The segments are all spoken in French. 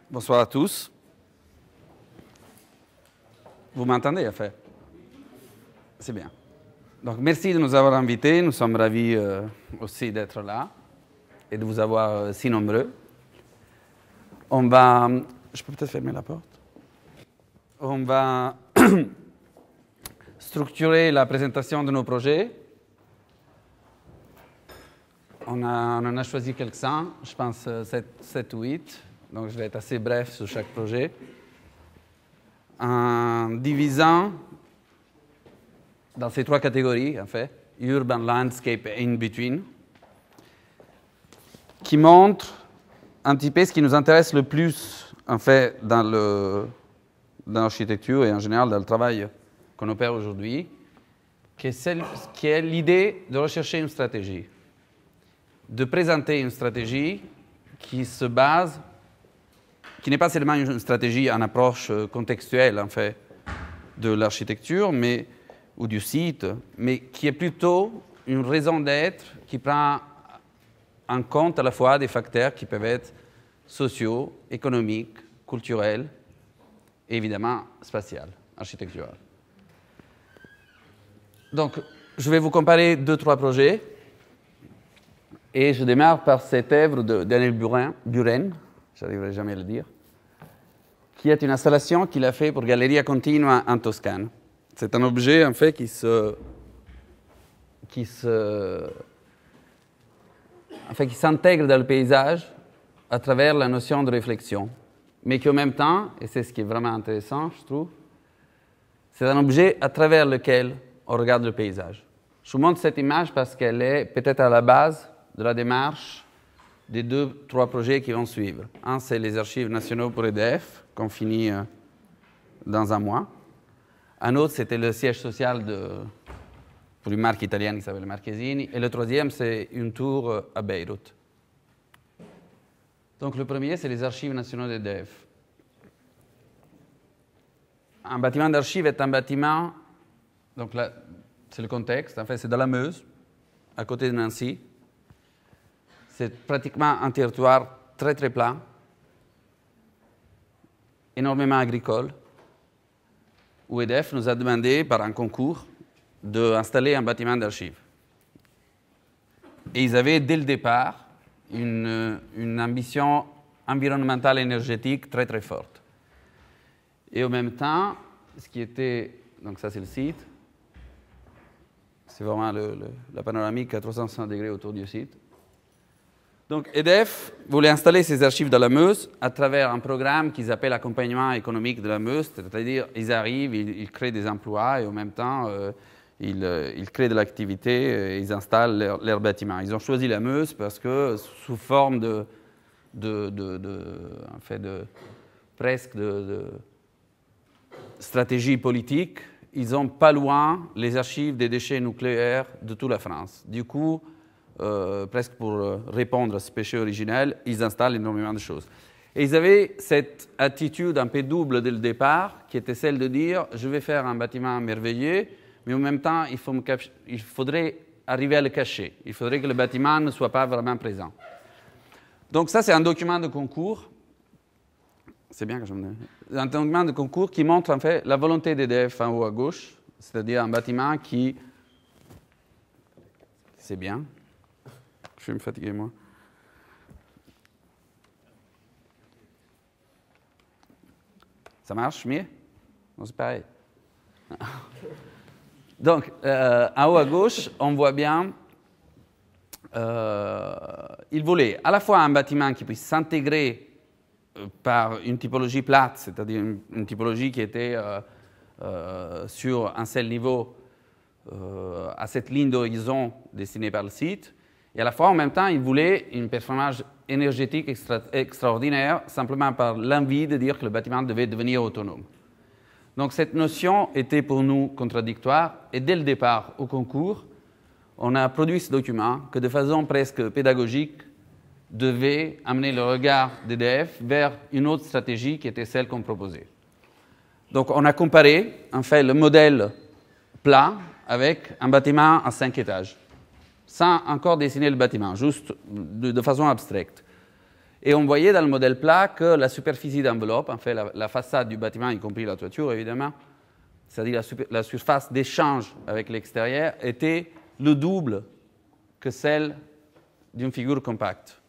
Bonsoir à tous. Vous m'entendez, en fait? C'est bien. Donc, merci de nous avoir invités. Nous sommes ravis aussi d'être là et de vous avoir si nombreux. On va... Je peux peut-être fermer la porte? On va structurer la présentation de nos projets. On en a choisi quelques-uns, je pense 7 ou 8. Donc, je vais être assez bref sur chaque projet. En divisant dans ces 3 catégories, en fait, Urban, Landscape et In-Between, qui montrent un petit peu ce qui nous intéresse le plus, en fait, dans l'architecture et en général dans le travail qu'on opère aujourd'hui, qui est l'idée de rechercher une stratégie, de présenter une stratégie qui se base, qui n'est pas seulement une stratégie en approche contextuelle, en fait, de l'architecture ou du site, mais qui est plutôt une raison d'être qui prend en compte à la fois des facteurs qui peuvent être sociaux, économiques, culturels et évidemment spatiaux, architecturaux. Donc, je vais vous comparer 2-3 projets et je démarre par cette œuvre de Daniel Buren, j'arriverai jamais à le dire, qui est une installation qu'il a fait pour Galleria Continua en Toscane. C'est un objet, en fait, qui s'intègre dans le paysage à travers la notion de réflexion, mais qui en même temps, et c'est ce qui est vraiment intéressant, je trouve, c'est un objet à travers lequel on regarde le paysage. Je vous montre cette image parce qu'elle est peut-être à la base de la démarche des 2-3 projets qui vont suivre. Un, c'est les archives nationaux pour EDF, qu'on finit dans un mois. Un autre, c'était le siège social pour une marque italienne qui s'appelle Marchesini. Et le troisième, c'est une tour à Beyrouth. Donc le premier, c'est les archives nationaux d'EDF. Un bâtiment d'archives est un bâtiment, donc là, c'est le contexte, en fait, c'est dans la Meuse, à côté de Nancy. C'est pratiquement un territoire très très plat, énormément agricole, où EDF nous a demandé, par un concours, d'installer un bâtiment d'archives. Et ils avaient, dès le départ, une ambition environnementale et énergétique très très forte. Et en même temps, ce qui était... Donc ça, c'est le site. C'est vraiment la panoramique à 360 degrés autour du site. Donc, EDF voulait installer ses archives dans la Meuse à travers un programme qu'ils appellent accompagnement économique de la Meuse, c'est-à-dire ils arrivent, ils créent des emplois et en même temps, ils créent de l'activité et ils installent leurs bâtiments. Ils ont choisi la Meuse parce que, sous forme presque de stratégie politique, ils ont pas loin les archives des déchets nucléaires de toute la France. Du coup, presque pour répondre à ce péché originel, ils installent énormément de choses. Et ils avaient cette attitude un peu double dès le départ, qui était celle de dire « je vais faire un bâtiment merveilleux, mais en même temps, il faudrait arriver à le cacher. Il faudrait que le bâtiment ne soit pas vraiment présent. » Donc ça, c'est un document de concours. C'est bien que je me... Un document de concours qui montre en fait la volonté d'EDF en haut à gauche, c'est-à-dire un bâtiment qui... C'est bien. Je vais me fatiguer, moi. Ça marche mieux? Non, c'est pareil. Donc, en haut à gauche, on voit bien, il voulait à la fois un bâtiment qui puisse s'intégrer par une typologie plate, c'est-à-dire une typologie qui était sur un seul niveau à cette ligne d'horizon dessinée par le site, et à la fois, en même temps, il voulait une performance énergétique extraordinaire, simplement par l'envie de dire que le bâtiment devait devenir autonome. Donc cette notion était pour nous contradictoire, et dès le départ, au concours, on a produit ce document que de façon presque pédagogique devait amener le regard d'EDF vers une autre stratégie qui était celle qu'on proposait. Donc on a comparé, en fait, le modèle plat avec un bâtiment à 5 étages. sans encore dessiner le bâtiment, juste de façon abstraite. Et on voyait dans le modèle plat que la superficie d'enveloppe, en fait la façade du bâtiment, y compris la toiture évidemment, c'est-à-dire la surface d'échange avec l'extérieur, était le double que celle d'une figure compacte.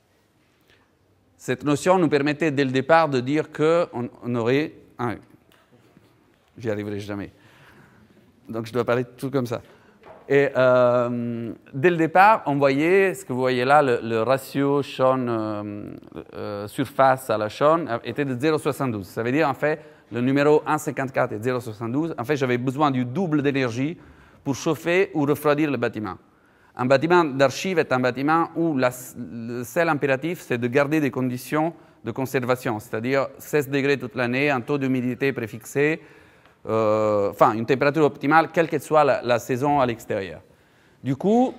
Cette notion nous permettait dès le départ de dire qu'on aurait... Ah, j'y arriverai jamais. Donc je dois parler tout comme ça. Et dès le départ, on voyait, ce que vous voyez là, le ratio surface à la chaîne était de 0,72. Ça veut dire, en fait, le numéro 1,54 est 0,72. En fait, j'avais besoin du double d'énergie pour chauffer ou refroidir le bâtiment. Un bâtiment d'archives est un bâtiment où le seul impératif, c'est de garder des conditions de conservation, c'est-à-dire 16 degrés toute l'année, un taux d'humidité préfixé, une température optimale, quelle que soit la saison à l'extérieur. Du coup,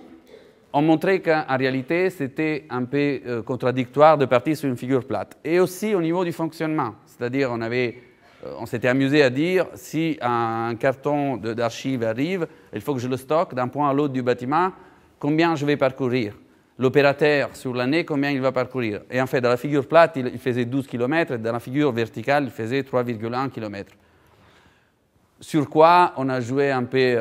on montrait qu'en réalité, c'était un peu contradictoire de partir sur une figure plate. Et aussi au niveau du fonctionnement, c'est-à-dire on s'était amusé à dire, si un carton d'archives arrive, il faut que je le stocke d'un point à l'autre du bâtiment, combien je vais parcourir. L'opérateur, sur l'année, combien il va parcourir. Et en fait, dans la figure plate, il faisait 12 km, et dans la figure verticale, il faisait 3,1 km. Sur quoi on a joué un peu,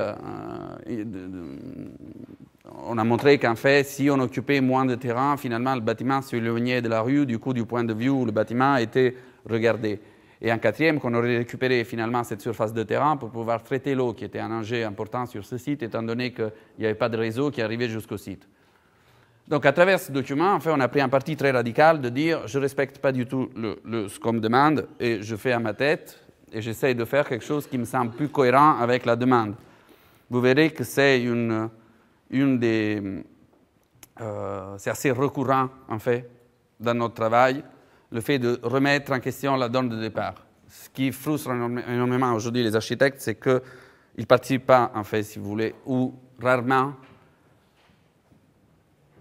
on a montré qu'en fait, si on occupait moins de terrain, finalement, le bâtiment s'éloignait de la rue, du coup, du point de vue où le bâtiment était regardé. Et en quatrième, qu'on aurait récupéré finalement cette surface de terrain pour pouvoir traiter l'eau, qui était un enjeu important sur ce site, étant donné qu'il n'y avait pas de réseau qui arrivait jusqu'au site. Donc, à travers ce document, en fait, on a pris un parti très radical de dire je ne respecte pas du tout ce qu'on me demande et je fais à ma tête. Et j'essaie de faire quelque chose qui me semble plus cohérent avec la demande. Vous verrez que c'est c'est assez récurrent, en fait, dans notre travail, le fait de remettre en question la donne de départ. Ce qui frustre énormément aujourd'hui les architectes, c'est qu'ils ne participent pas, en fait, si vous voulez, ou rarement,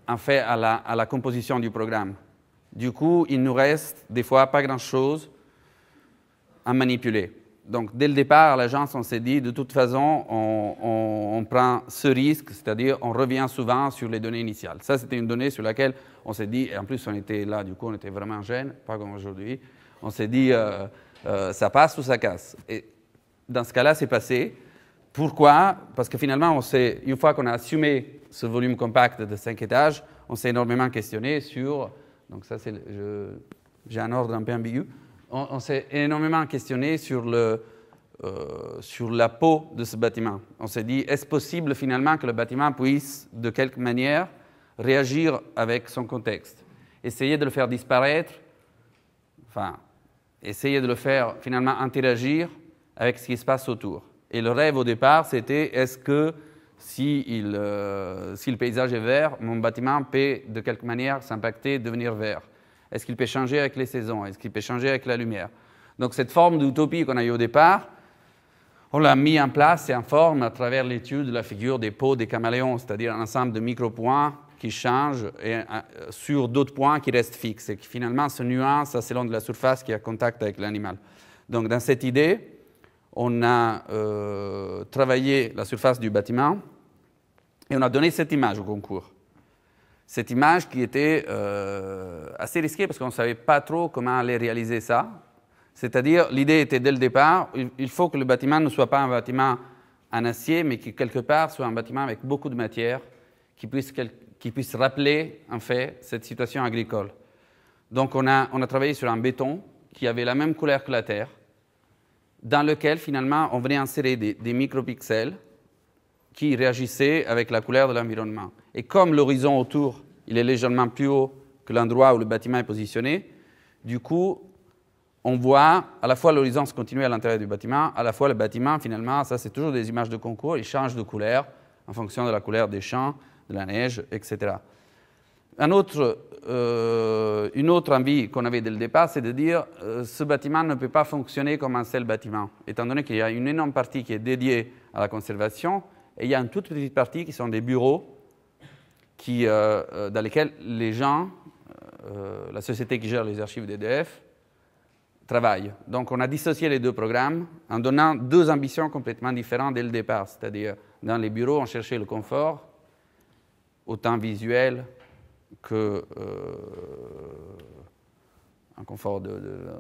en fait, à la composition du programme. Du coup, il nous reste, des fois, pas grand-chose à manipuler. Donc, dès le départ, à l'agence, on s'est dit, de toute façon, on prend ce risque, c'est-à-dire on revient souvent sur les données initiales. Ça, c'était une donnée sur laquelle on s'est dit, et en plus, on était là, du coup, on était vraiment jeunes, pas comme aujourd'hui, on s'est dit, ça passe ou ça casse. Et dans ce cas-là, c'est passé. Pourquoi? Parce que finalement, une fois qu'on a assumé ce volume compact de 5 étages, on s'est énormément questionné sur, donc ça, j'ai un ordre un peu ambigu, on s'est énormément questionné sur la peau de ce bâtiment. On s'est dit, est-ce possible finalement que le bâtiment puisse, de quelque manière, réagir avec son contexte? Essayer de le faire disparaître, essayer de le faire finalement interagir avec ce qui se passe autour. Et le rêve au départ, c'était, est-ce que si le paysage est vert, mon bâtiment peut de quelque manière s'impacter, devenir vert? Est-ce qu'il peut changer avec les saisons? Est-ce qu'il peut changer avec la lumière? Donc cette forme d'utopie qu'on a eue au départ, on l'a mis en place et en forme à travers l'étude de la figure des peaux des caméléons, c'est-à-dire un ensemble de micro-points qui changent et, sur d'autres points qui restent fixes et qui finalement se nuancent selon de la surface qui est en contact avec l'animal. Donc dans cette idée, on a travaillé la surface du bâtiment et on a donné cette image au concours. Cette image qui était assez risquée parce qu'on ne savait pas trop comment aller réaliser ça. C'est-à-dire, l'idée était dès le départ, il faut que le bâtiment ne soit pas un bâtiment en acier, mais qui quelque part soit un bâtiment avec beaucoup de matière, qui puisse rappeler en fait cette situation agricole. Donc on a travaillé sur un béton qui avait la même couleur que la terre, dans lequel finalement on venait insérer des micropixels qui réagissaient avec la couleur de l'environnement. Et comme l'horizon autour, il est légèrement plus haut que l'endroit où le bâtiment est positionné, du coup, on voit à la fois l'horizon se continuer à l'intérieur du bâtiment, à la fois le bâtiment, finalement, ça c'est toujours des images de concours, il change de couleur en fonction de la couleur des champs, de la neige, etc. Une autre envie qu'on avait dès le départ, c'est de dire ce bâtiment ne peut pas fonctionner comme un seul bâtiment, étant donné qu'il y a une énorme partie qui est dédiée à la conservation, et il y a une toute petite partie qui sont des bureaux dans lesquels les gens, la société qui gère les archives d'EDF, travaillent. Donc on a dissocié les deux programmes en donnant deux ambitions complètement différentes dès le départ. C'est-à-dire, dans les bureaux, on cherchait le confort, autant visuel que un confort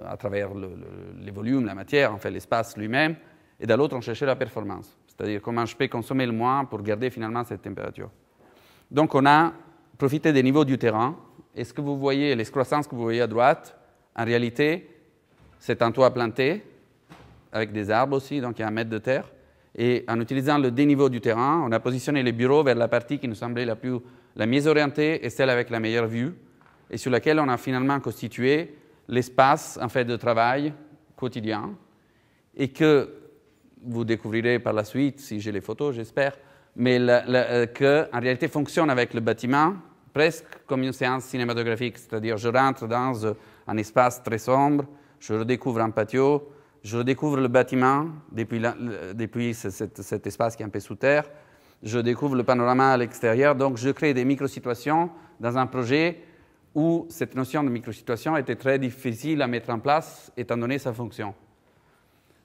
à travers les volumes, la matière, en fait, l'espace lui-même. Et de l'autre, on cherchait la performance, c'est-à-dire comment je peux consommer le moins pour garder finalement cette température. Donc, on a profité des niveaux du terrain. Et ce que vous voyez, l'excroissance que vous voyez à droite, en réalité, c'est un toit planté, avec des arbres aussi, donc il y a 1 mètre de terre. Et en utilisant le déniveau du terrain, on a positionné les bureaux vers la partie qui nous semblait la mieux orientée et celle avec la meilleure vue, et sur laquelle on a finalement constitué l'espace en fait, de travail quotidien, et que vous découvrirez par la suite, si j'ai les photos, j'espère, mais qu'en réalité fonctionne avec le bâtiment presque comme une séance cinématographique, c'est-à-dire je rentre dans un espace très sombre, je redécouvre un patio, je redécouvre le bâtiment depuis cet espace qui est un peu sous terre, je découvre le panorama à l'extérieur, donc je crée des micro-situations dans un projet où cette notion de micro-situation était très difficile à mettre en place étant donné sa fonction.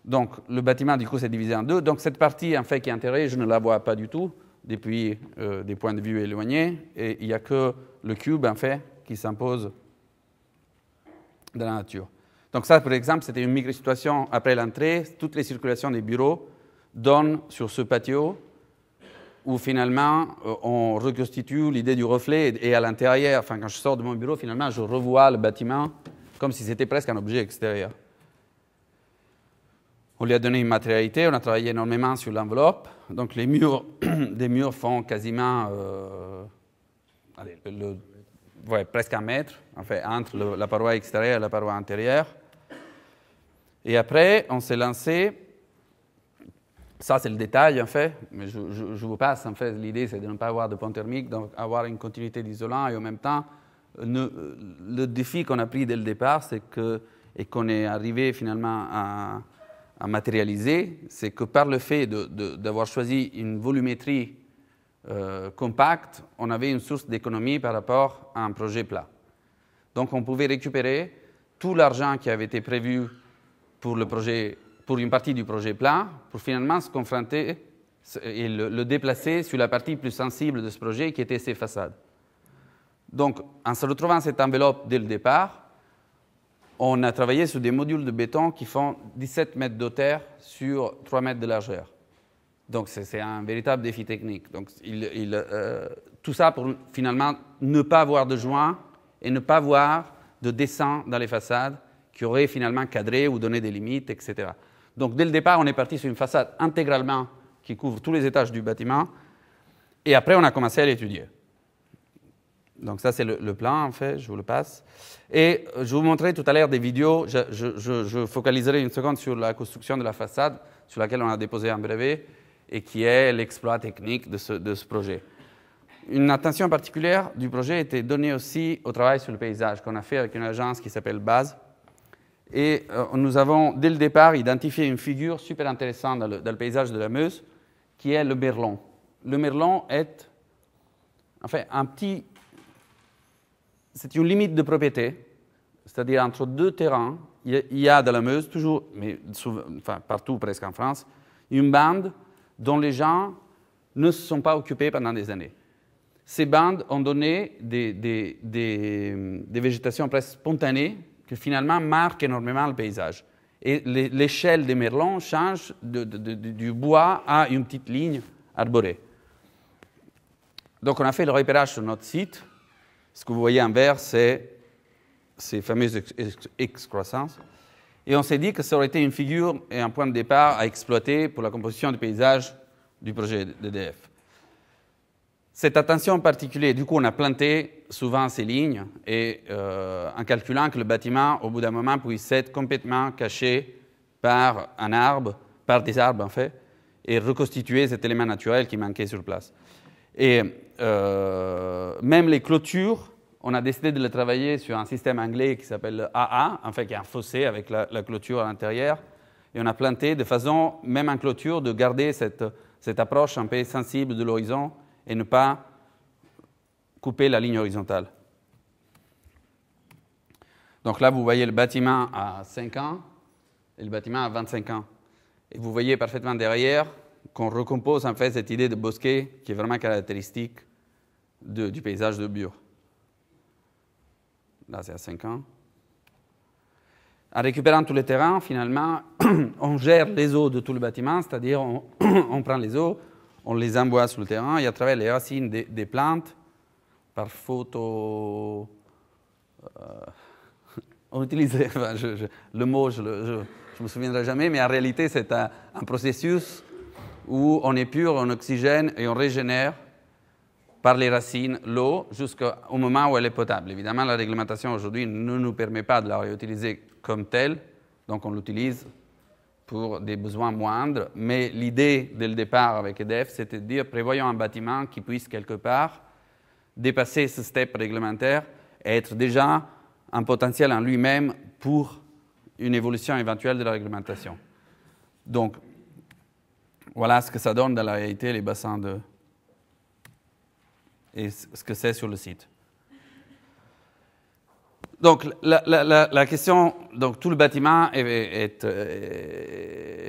Donc le bâtiment du coup s'est divisé en deux, donc cette partie en fait qui est enterrée, je ne la vois pas du tout depuis des points de vue éloignés, et il n'y a que le cube en fait qui s'impose dans la nature. Donc ça, par exemple, c'était une micro-situation après l'entrée. Toutes les circulations des bureaux donnent sur ce patio où finalement on reconstitue l'idée du reflet et à l'intérieur, enfin quand je sors de mon bureau, finalement je revois le bâtiment comme si c'était presque un objet extérieur. On lui a donné une matérialité, on a travaillé énormément sur l'enveloppe. Donc les murs, des murs font quasiment presque 1 mètre en fait, entre la paroi extérieure et la paroi intérieure. Et après, on s'est lancé, ça c'est le détail en fait, mais je vous passe en fait, l'idée c'est de ne pas avoir de pont thermique, donc avoir une continuité d'isolant et en même temps, le défi qu'on a pris dès le départ, c'est et qu'on est arrivé finalement à matérialiser, c'est que par le fait d'avoir choisi une volumétrie compacte, on avait une source d'économie par rapport à un projet plat. Donc on pouvait récupérer tout l'argent qui avait été prévu pour une partie du projet plat, pour finalement se confronter et le déplacer sur la partie plus sensible de ce projet qui était ses façades. Donc en se retrouvant cette enveloppe dès le départ, on a travaillé sur des modules de béton qui font 17 mètres de hauteur sur 3 mètres de largeur. Donc c'est un véritable défi technique. Donc, tout ça pour finalement ne pas avoir de joints et ne pas avoir de dessin dans les façades qui aurait finalement cadré ou donné des limites, etc. Donc dès le départ, on est parti sur une façade intégralement qui couvre tous les étages du bâtiment, et après on a commencé à l'étudier. Donc ça c'est le plan en fait, je vous le passe. Et je vous montrerai tout à l'heure des vidéos, je focaliserai une seconde sur la construction de la façade sur laquelle on a déposé un brevet et qui est l'exploit technique de ce projet. Une attention particulière du projet était donnée aussi au travail sur le paysage qu'on a fait avec une agence qui s'appelle BASE. Et nous avons, dès le départ, identifié une figure super intéressante dans le paysage de la Meuse, qui est le merlon. Le merlon est, enfin, c'est une limite de propriété, c'est-à-dire entre deux terrains, il y a dans la Meuse, toujours, mais partout presque en France, une bande dont les gens ne se sont pas occupés pendant des années. Ces bandes ont donné des végétations presque spontanées qui finalement marquent énormément le paysage. Et l'échelle des merlons change du bois à une petite ligne arborée. Donc on a fait le repérage sur notre site. Ce que vous voyez en vert, c'est ces fameuses excroissances. Et on s'est dit que ça aurait été une figure et un point de départ à exploiter pour la composition du paysage du projet d'EDF. Cette attention particulière, du coup, on a planté souvent ces lignes et en calculant que le bâtiment, au bout d'un moment, puisse être complètement caché par un arbre, par des arbres en fait, et reconstituer cet élément naturel qui manquait sur place. Et même les clôtures, on a décidé de les travailler sur un système anglais qui s'appelle AA, en fait, qui est un fossé avec la clôture à l'intérieur. Et on a planté de façon, même en clôture, de garder cette approche un peu sensible de l'horizon et ne pas couper la ligne horizontale. Donc là, vous voyez le bâtiment à 5 ans et le bâtiment à 25 ans. Et vous voyez parfaitement derrière qu'on recompose en fait cette idée de bosquet qui est vraiment caractéristique du paysage de Bure. Là, c'est à 5 ans. En récupérant tous les terrains, finalement, on gère les eaux de tout le bâtiment, c'est-à-dire on prend les eaux, on les envoie sur le terrain et à travers les racines des plantes, par photo... on utilisait, enfin, le mot, je me souviendrai jamais, mais en réalité, c'est un processus où on épure, on oxygène et on régénère par les racines l'eau jusqu'au moment où elle est potable. Évidemment, la réglementation aujourd'hui ne nous permet pas de la réutiliser comme telle, donc on l'utilise pour des besoins moindres, mais l'idée dès le départ avec EDF, c'était de dire prévoyons un bâtiment qui puisse quelque part dépasser ce step réglementaire et être déjà un potentiel en lui-même pour une évolution éventuelle de la réglementation. Donc, voilà ce que ça donne dans la réalité, les bassins de... et ce que c'est sur le site. Donc, la question, donc tout le bâtiment est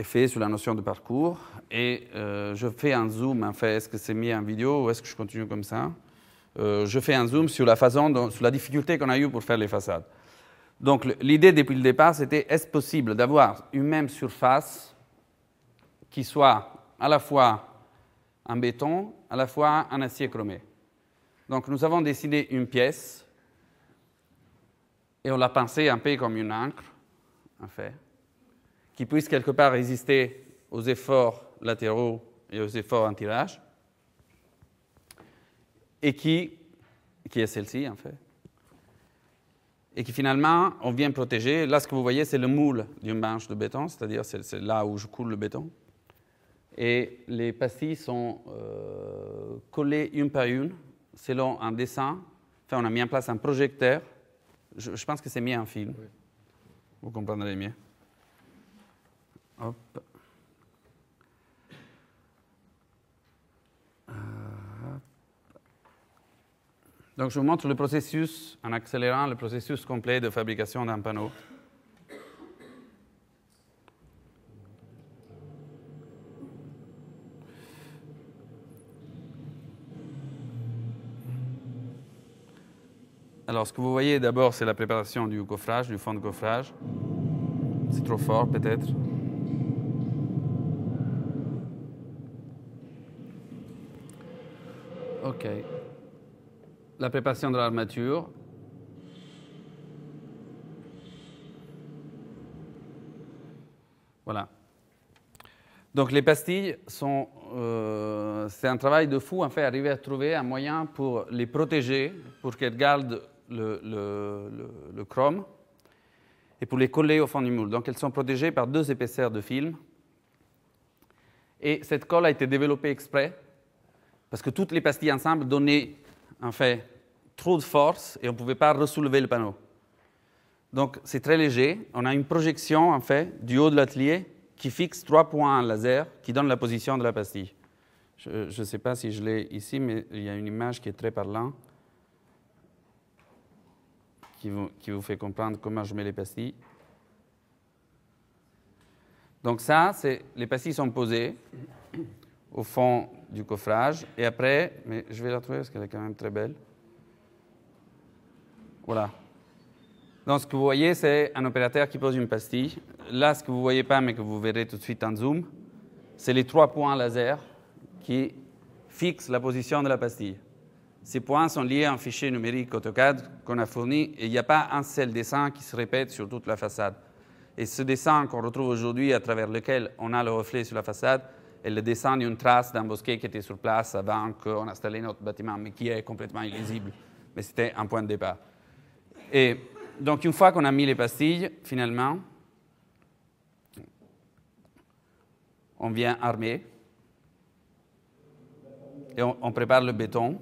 fait sur la notion de parcours, et je fais un zoom, en fait, est-ce que c'est mis en vidéo ou est-ce que je continue comme ça? Je fais un zoom sur la façon, sur la difficulté qu'on a eue pour faire les façades. Donc, l'idée depuis le départ, c'était est-ce possible d'avoir une même surface qui soit à la fois en béton, à la fois en acier chromé. Donc, nous avons dessiné une pièce et on l'a pensée un peu comme une encre, en fait, qui puisse quelque part résister aux efforts latéraux et aux efforts en tirage, et qui est celle-ci, en fait, et qui finalement, on vient protéger. Là, ce que vous voyez, c'est le moule d'une banche de béton, c'est-à-dire c'est là où je coule le béton. Et les pastilles sont collées une par une, selon un dessin. Enfin, on a mis en place un projecteur. Je pense que c'est mis en film. Oui. Vous comprendrez mieux. Hop. Donc, je vous montre le processus, en accélérant le processus complet de fabrication d'un panneau. Alors, ce que vous voyez d'abord, c'est la préparation du coffrage, du fond de coffrage. C'est trop fort, peut-être. OK. La préparation de l'armature. Voilà. Donc, les pastilles sont... c'est un travail de fou, en fait, arriver à trouver un moyen pour les protéger, pour qu'elles gardent le chrome et pour les coller au fond du moule. Donc, elles sont protégées par 2 épaisseurs de film. Et cette colle a été développée exprès parce que toutes les pastilles ensemble donnaient, en fait, trop de force et on ne pouvait pas ressoulever le panneau. Donc, c'est très léger. On a une projection, en fait, du haut de l'atelier qui fixe 3 points laser qui donnent la position de la pastille. Je ne sais pas si je l'ai ici, mais il y a une image qui est très parlante. Qui vous fait comprendre comment je mets les pastilles. Donc ça, les pastilles sont posées au fond du coffrage. Et après, mais je vais la trouver parce qu'elle est quand même très belle. Voilà. Donc ce que vous voyez, c'est un opérateur qui pose une pastille. Là, ce que vous ne voyez pas, mais que vous verrez tout de suite en zoom, c'est les 3 points laser qui fixent la position de la pastille. Ces points sont liés à un fichier numérique AutoCAD qu'on a fourni et il n'y a pas un seul dessin qui se répète sur toute la façade. Et ce dessin qu'on retrouve aujourd'hui, à travers lequel on a le reflet sur la façade, est le dessin d'une trace d'un bosquet qui était sur place avant qu'on installait notre bâtiment, mais qui est complètement illisible. Mais c'était un point de départ. Et donc, une fois qu'on a mis les pastilles, finalement, on vient armer et on prépare le béton.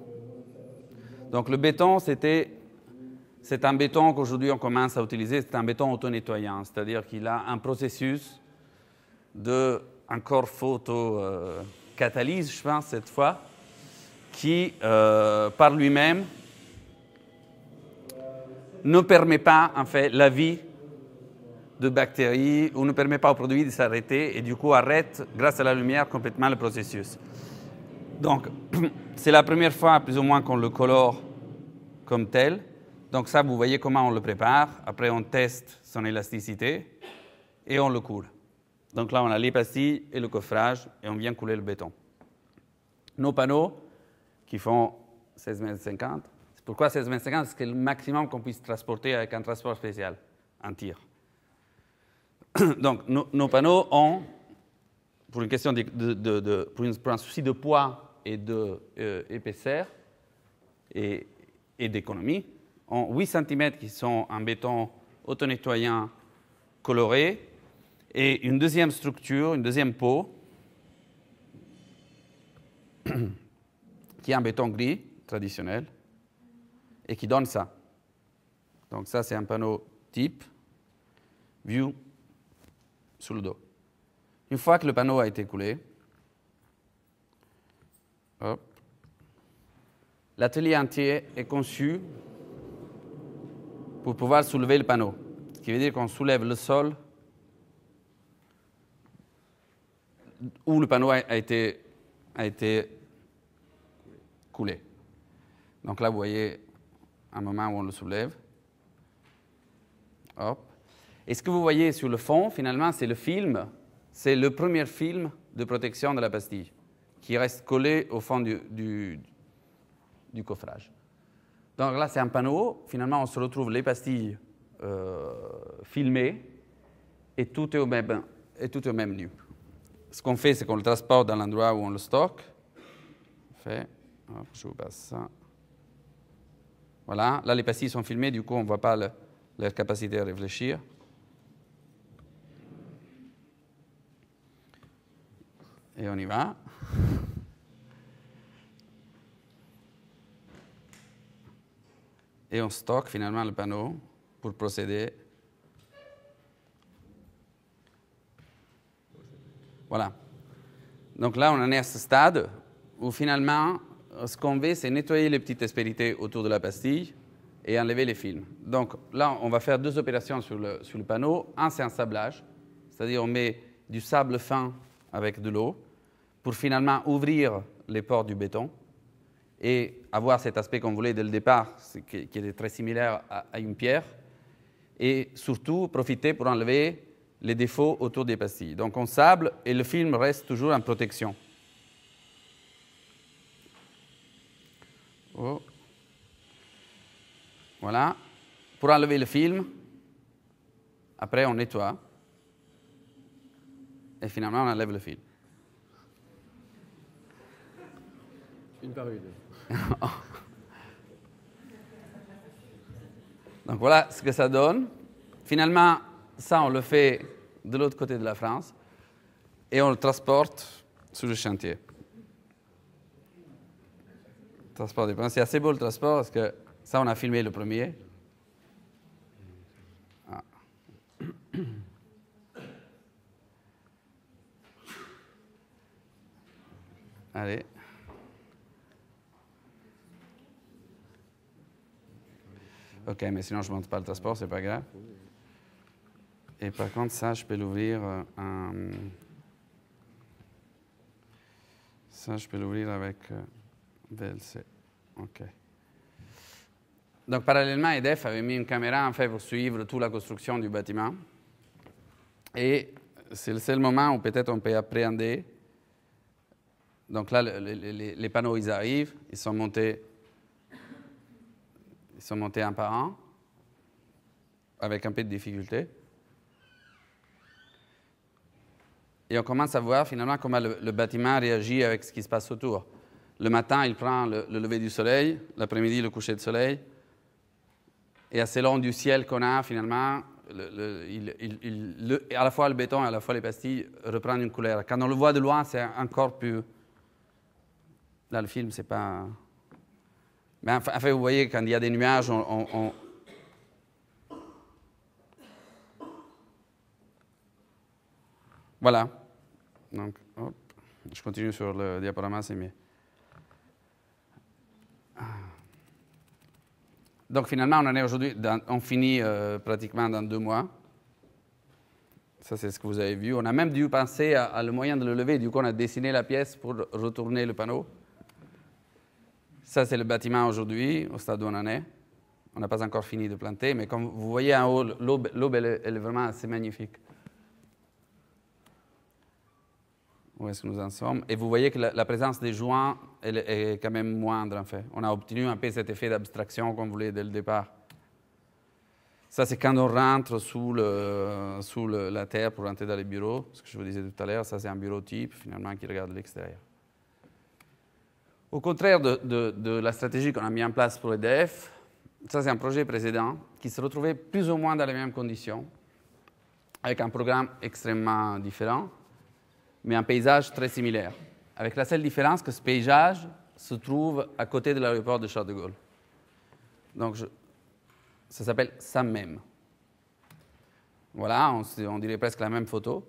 Donc le béton, c'est un béton qu'aujourd'hui on commence à utiliser, c'est un béton auto-nettoyant, c'est-à-dire qu'il a un processus de, encore photo-catalyse, je pense, cette fois, qui, par lui-même, ne permet pas, en fait, la vie de bactéries ou ne permet pas au produit de s'arrêter et du coup arrête, grâce à la lumière, complètement le processus. Donc, c'est la première fois, plus ou moins, qu'on le colore comme tel. Donc ça, vous voyez comment on le prépare. Après, on teste son élasticité et on le coule. Donc là, on a les pastilles et le coffrage et on vient couler le béton. Nos panneaux, qui font 16,50 m. C'est pourquoi 16,50 m? Parce que c'est le maximum qu'on puisse transporter avec un transport spécial, un tir. Donc, nos panneaux ont, pour une question pour un souci de poids et d'épaisseur et d'économie, ont 8 cm qui sont en béton auto-nettoyant coloré et une deuxième structure, une deuxième peau qui est en béton gris traditionnel et qui donne ça. Donc ça, c'est un panneau type, view sous le dos. Une fois que le panneau a été coulé, l'atelier entier est conçu pour pouvoir soulever le panneau. Ce qui veut dire qu'on soulève le sol où le panneau a été coulé. Donc là, vous voyez un moment où on le soulève. Hop. Et ce que vous voyez sur le fond, finalement, c'est le film. C'est le premier film de protection de la pastille qui reste collé au fond du coffrage. Donc là, c'est un panneau. Finalement, on se retrouve les pastilles filmées et tout est au même lieu. Ce qu'on fait, c'est qu'on le transporte dans l'endroit où on le stocke. Hop, je vous passe ça. Voilà. Là, les pastilles sont filmées, du coup, on ne voit pas leur capacité à réfléchir. Et on y va. Et on stocke finalement le panneau pour procéder. Voilà. Donc là, on en est à ce stade où finalement, ce qu'on veut, c'est nettoyer les petites aspérités autour de la pastille et enlever les films. Donc là, on va faire 2 opérations sur le panneau. Un, c'est un sablage, c'est-à-dire on met du sable fin avec de l'eau pour finalement ouvrir les pores du béton et avoir cet aspect qu'on voulait dès le départ, qui était très similaire à une pierre, et surtout profiter pour enlever les défauts autour des pastilles. Donc on sable et le film reste toujours en protection. Oh. Voilà. Pour enlever le film, après on nettoie et finalement on enlève le film. Une par une. Donc voilà ce que ça donne. Finalement, ça on le fait de l'autre côté de la France et on le transporte sur le chantier. Transport des panneaux. C'est assez beau le transport parce que ça on a filmé le premier. Ah. Allez. Ok, mais sinon je ne monte pas le transport, c'est pas grave. Et par contre, ça, je peux l'ouvrir ça, je peux l'ouvrir avec VLC. Ok. Donc, parallèlement, EDF avait mis une caméra en fait pour suivre toute la construction du bâtiment. Et c'est le seul moment où peut-être on peut appréhender. Donc là, les panneaux, ils arrivent, ils sont montés un par un, avec un peu de difficulté. Et on commence à voir finalement comment le bâtiment réagit avec ce qui se passe autour. Le matin, il prend le lever du soleil, l'après-midi, le coucher de soleil. Et selon du ciel qu'on a, finalement, à la fois le béton et à la fois les pastilles reprennent une couleur. Quand on le voit de loin, c'est encore plus... Là, le film, c'est pas... Mais enfin, vous voyez, quand il y a des nuages, Voilà. Donc, hop. Je continue sur le diaporama, c'est mieux. Donc, finalement, on en est aujourd'hui, on finit pratiquement dans 2 mois. Ça, c'est ce que vous avez vu. On a même dû penser à le moyen de le lever. Du coup, on a dessiné la pièce pour retourner le panneau. Ça, c'est le bâtiment aujourd'hui, au stade où on en est. On n'a pas encore fini de planter, mais comme vous voyez en haut, l'aube, elle est vraiment assez magnifique. Où est-ce que nous en sommes? Et vous voyez que la présence des joints elle est quand même moindre, en fait. On a obtenu un peu cet effet d'abstraction qu'on voulait dès le départ. Ça, c'est quand on rentre sous la terre pour rentrer dans les bureaux. Ce que je vous disais tout à l'heure, ça, c'est un bureau type, finalement, qui regarde l'extérieur. Au contraire de la stratégie qu'on a mis en place pour EDF, ça, c'est un projet précédent qui se retrouvait plus ou moins dans les mêmes conditions, avec un programme extrêmement différent, mais un paysage très similaire, avec la seule différence que ce paysage se trouve à côté de l'aéroport de Charles de Gaulle. Donc, ça s'appelle SAMEM. Voilà, on dirait presque la même photo.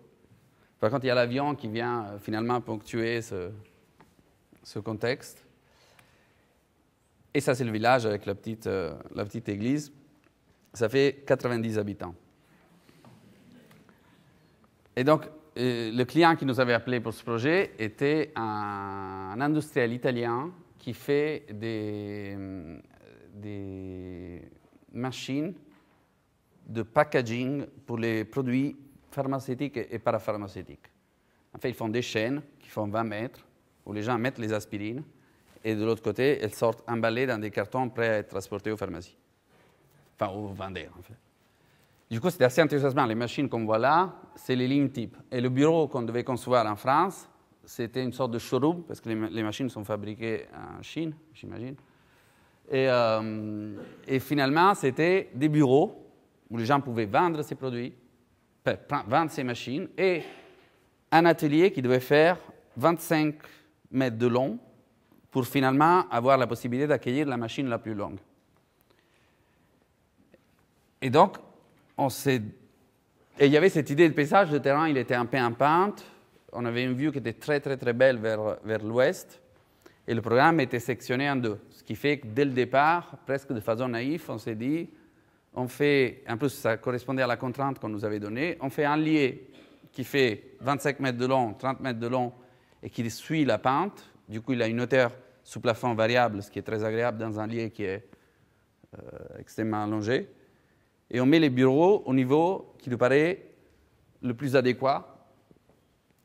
Par contre, il y a l'avion qui vient finalement ponctuer ce contexte. Et ça, c'est le village avec la petite église. Ça fait 90 habitants. Et donc, le client qui nous avait appelé pour ce projet était un industriel italien qui fait des machines de packaging pour les produits pharmaceutiques et parapharmaceutiques. En fait, ils font des chaînes qui font 20 mètres, où les gens mettent les aspirines, et de l'autre côté, elles sortent emballées dans des cartons prêts à être transportés aux pharmacies. Enfin, aux vendeurs, en fait. Du coup, c'était assez enthousiasmant. Les machines qu'on voit là, c'est les lignes type. Et le bureau qu'on devait concevoir en France, c'était une sorte de showroom, parce que les machines sont fabriquées en Chine, j'imagine. Et finalement, c'était des bureaux où les gens pouvaient vendre ces produits, vendre ces machines, et un atelier qui devait faire 25 mètres de long pour finalement avoir la possibilité d'accueillir la machine la plus longue. Et donc, et il y avait cette idée de paysage, le terrain il était un peu en pente, on avait une vue qui était très très très belle vers l'ouest, et le programme était sectionné en deux. Ce qui fait que dès le départ, presque de façon naïve, on s'est dit, en plus ça correspondait à la contrainte qu'on nous avait donnée, on fait un lié qui fait 25 mètres de long, 30 mètres de long, et qui suit la pente. Du coup, il a une hauteur sous plafond variable, ce qui est très agréable dans un lié qui est extrêmement allongé. Et on met les bureaux au niveau qui nous paraît le plus adéquat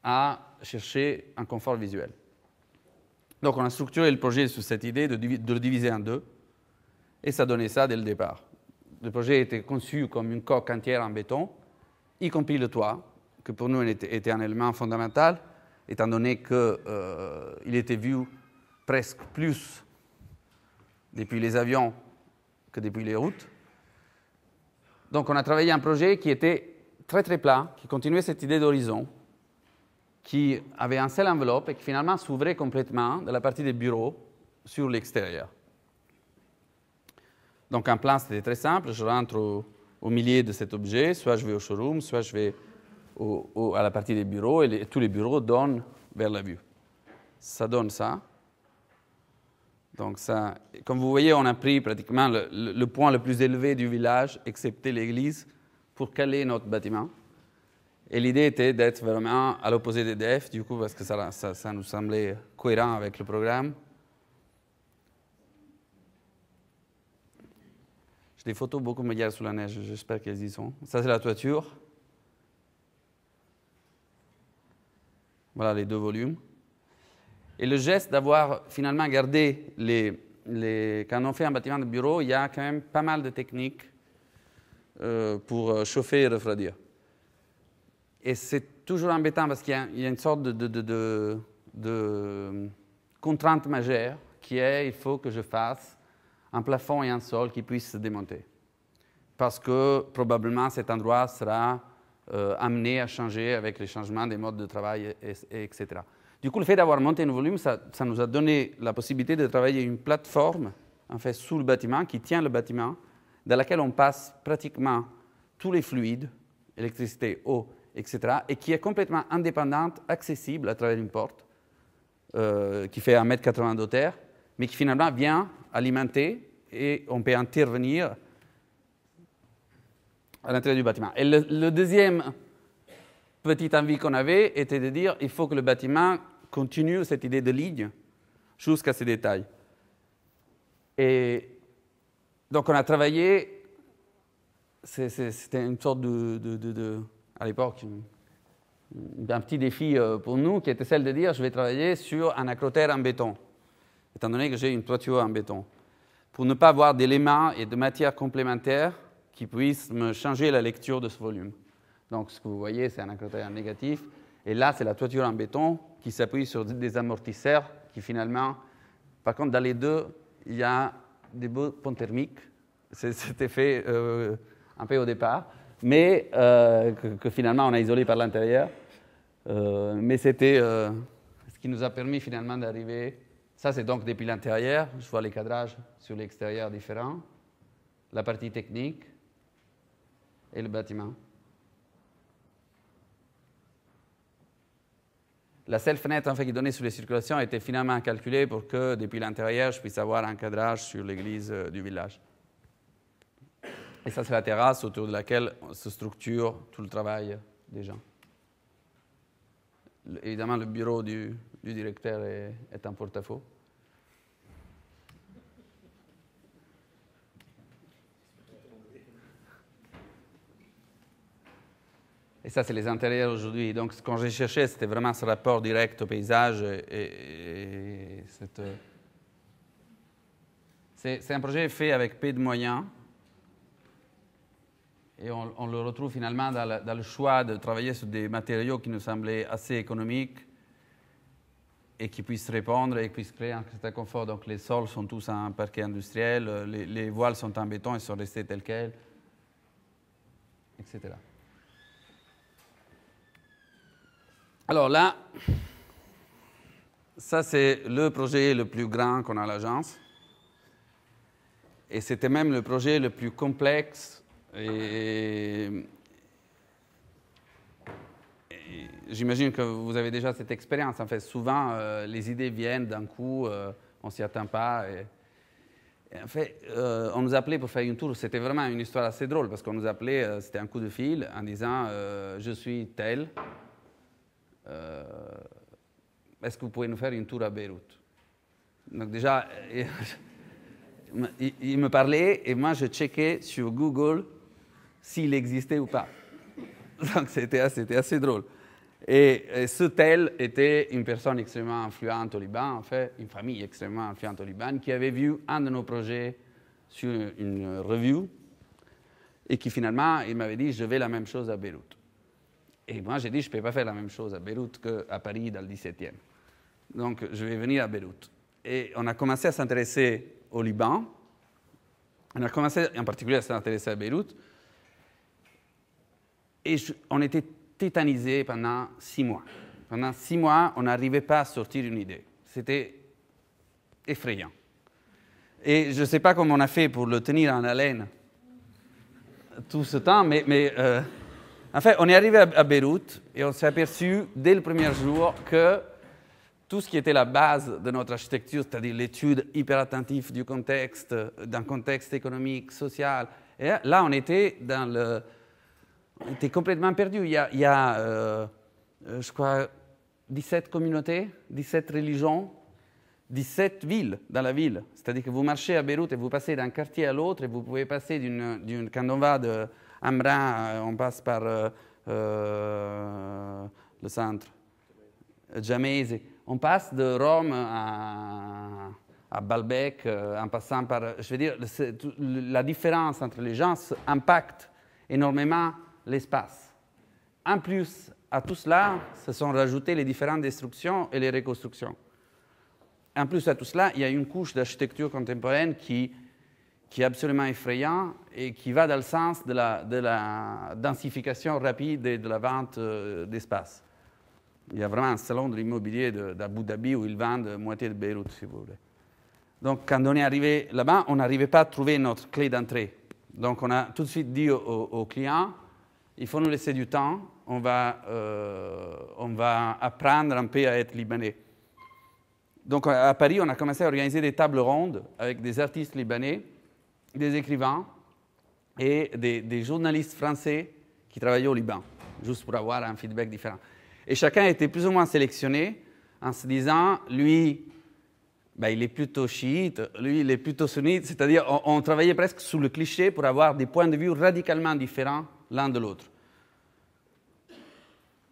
à chercher un confort visuel. Donc on a structuré le projet sur cette idée de le diviser en deux, et ça donnait ça dès le départ. Le projet était conçu comme une coque entière en béton, y compris le toit, que pour nous était un élément fondamental, étant donné qu'il était vu presque plus depuis les avions que depuis les routes. Donc on a travaillé un projet qui était très très plat, qui continuait cette idée d'horizon, qui avait une seule enveloppe et qui finalement s'ouvrait complètement de la partie des bureaux sur l'extérieur. Donc un plan, c'était très simple. Je rentre au milieu de cet objet, soit je vais au showroom, soit je vais à la partie des bureaux, et tous les bureaux donnent vers la vue. Ça donne ça. Donc ça, comme vous voyez, on a pris pratiquement le point le plus élevé du village, excepté l'église, pour caler notre bâtiment. Et l'idée était d'être vraiment à l'opposé d'EDF, du coup, parce que ça nous semblait cohérent avec le programme. J'ai des photos beaucoup meilleures sous la neige, j'espère qu'elles y sont. Ça, c'est la toiture. Voilà les deux volumes. Et le geste d'avoir finalement gardé quand on fait un bâtiment de bureau, il y a quand même pas mal de techniques pour chauffer et refroidir. Et c'est toujours embêtant parce qu'il y a une sorte de contrainte majeure qui est il faut que je fasse un plafond et un sol qui puissent se démonter. Parce que probablement cet endroit sera amené à changer avec les changements des modes de travail, etc. Du coup, le fait d'avoir monté un volume, ça nous a donné la possibilité de travailler une plateforme en fait, sous le bâtiment, qui tient le bâtiment, dans laquelle on passe pratiquement tous les fluides, électricité, eau, etc., et qui est complètement indépendante, accessible à travers une porte, qui fait 1,80 m d'hauteur, mais qui finalement vient alimenter, et on peut intervenir à l'intérieur du bâtiment. Et le deuxième petite envie qu'on avait était de dire il faut que le bâtiment continue cette idée de ligne jusqu'à ces détails. Et donc, on a travaillé, c'était une sorte à l'époque, un petit défi pour nous, qui était celle de dire, je vais travailler sur un acrotère en béton, étant donné que j'ai une toiture en béton, pour ne pas avoir d'éléments et de matières complémentaires qui puissent me changer la lecture de ce volume. Donc, ce que vous voyez, c'est un acrotère négatif, et là, c'est la toiture en béton qui s'appuie sur des amortisseurs qui, finalement, par contre, dans les deux, il y a des beaux ponts thermiques. C'était fait un peu au départ, mais que finalement, on a isolé par l'intérieur. Mais c'était ce qui nous a permis finalement d'arriver. Ça, c'est donc depuis l'intérieur. Je vois les cadrages sur l'extérieur différents, la partie technique et le bâtiment. La seule fenêtre en fait, qui donnait sur les circulations était finalement calculée pour que depuis l'intérieur, je puisse avoir un cadrage sur l'église du village. Et ça, c'est la terrasse autour de laquelle se structure tout le travail des gens. Évidemment, le bureau du directeur est en porte-à-faux. Et ça, c'est les intérieurs aujourd'hui. Donc, ce que j'ai cherché, c'était vraiment ce rapport direct au paysage. C'est un projet fait avec peu de moyens. Et on le retrouve finalement dans le choix de travailler sur des matériaux qui nous semblaient assez économiques et qui puissent répondre et qui puissent créer un certain confort. Donc les sols sont tous en parquet industriel, les voiles sont en béton, ils sont restés tels quels, etc. Alors là, ça c'est le projet le plus grand qu'on a à l'agence. Et c'était même le projet le plus complexe. Et j'imagine que vous avez déjà cette expérience. En fait, souvent, les idées viennent d'un coup, on ne s'y attend pas. Et en fait, on nous appelait pour faire une tour. C'était vraiment une histoire assez drôle parce qu'on nous appelait, c'était un coup de fil en disant je suis tel. Est-ce que vous pouvez nous faire une tour à Beyrouth? Donc déjà, il me parlait et moi je checkais sur Google s'il existait ou pas. Donc c'était assez drôle. Et ce tel était une personne extrêmement influente au Liban, en fait, une famille extrêmement influente au Liban, qui avait vu un de nos projets sur une revue et qui finalement, il m'avait dit, je veux la même chose à Beyrouth. Et moi, j'ai dit, je ne peux pas faire la même chose à Beyrouth qu'à Paris dans le 17e. Donc, je vais venir à Beyrouth. Et on a commencé à s'intéresser au Liban. On a commencé en particulier à s'intéresser à Beyrouth. Et on était tétanisés pendant 6 mois. Pendant 6 mois, on n'arrivait pas à sortir une idée. C'était effrayant. Et je ne sais pas comment on a fait pour le tenir en haleine tout ce temps, mais en fait, on est arrivé à Beyrouth et on s'est aperçu dès le premier jour que tout ce qui était la base de notre architecture, c'est-à-dire l'étude hyper attentive du contexte, d'un contexte économique, social, et là, on était on était complètement perdu. Il y a je crois, 17 communautés, 17 religions, 17 villes dans la ville. C'est-à-dire que vous marchez à Beyrouth et vous passez d'un quartier à l'autre et vous pouvez passer quand on va de Amran, on passe par le centre, Jamese. On passe de Rome à Baalbek, en passant par... Je veux dire, la différence entre les gens impacte énormément l'espace. En plus, à tout cela, se sont rajoutées les différentes destructions et les reconstructions. En plus à tout cela, il y a une couche d'architecture contemporaine qui est absolument effrayante et qui va dans le sens de la densification rapide et de la vente d'espace. Il y a vraiment un salon de l'immobilier d'Abu Dhabi où ils vendent moitié de Beyrouth, si vous voulez. Donc, quand on est arrivé là-bas, on n'arrivait pas à trouver notre clé d'entrée. Donc, on a tout de suite dit aux clients, il faut nous laisser du temps, on va apprendre un peu à être libanais. Donc, à Paris, on a commencé à organiser des tables rondes avec des artistes libanais, des écrivains et des journalistes français qui travaillaient au Liban, juste pour avoir un feedback différent. Et chacun était plus ou moins sélectionné en se disant, lui, il est plutôt chiite, lui, il est plutôt sunnite. C'est-à-dire, on travaillait presque sous le cliché pour avoir des points de vue radicalement différents l'un de l'autre.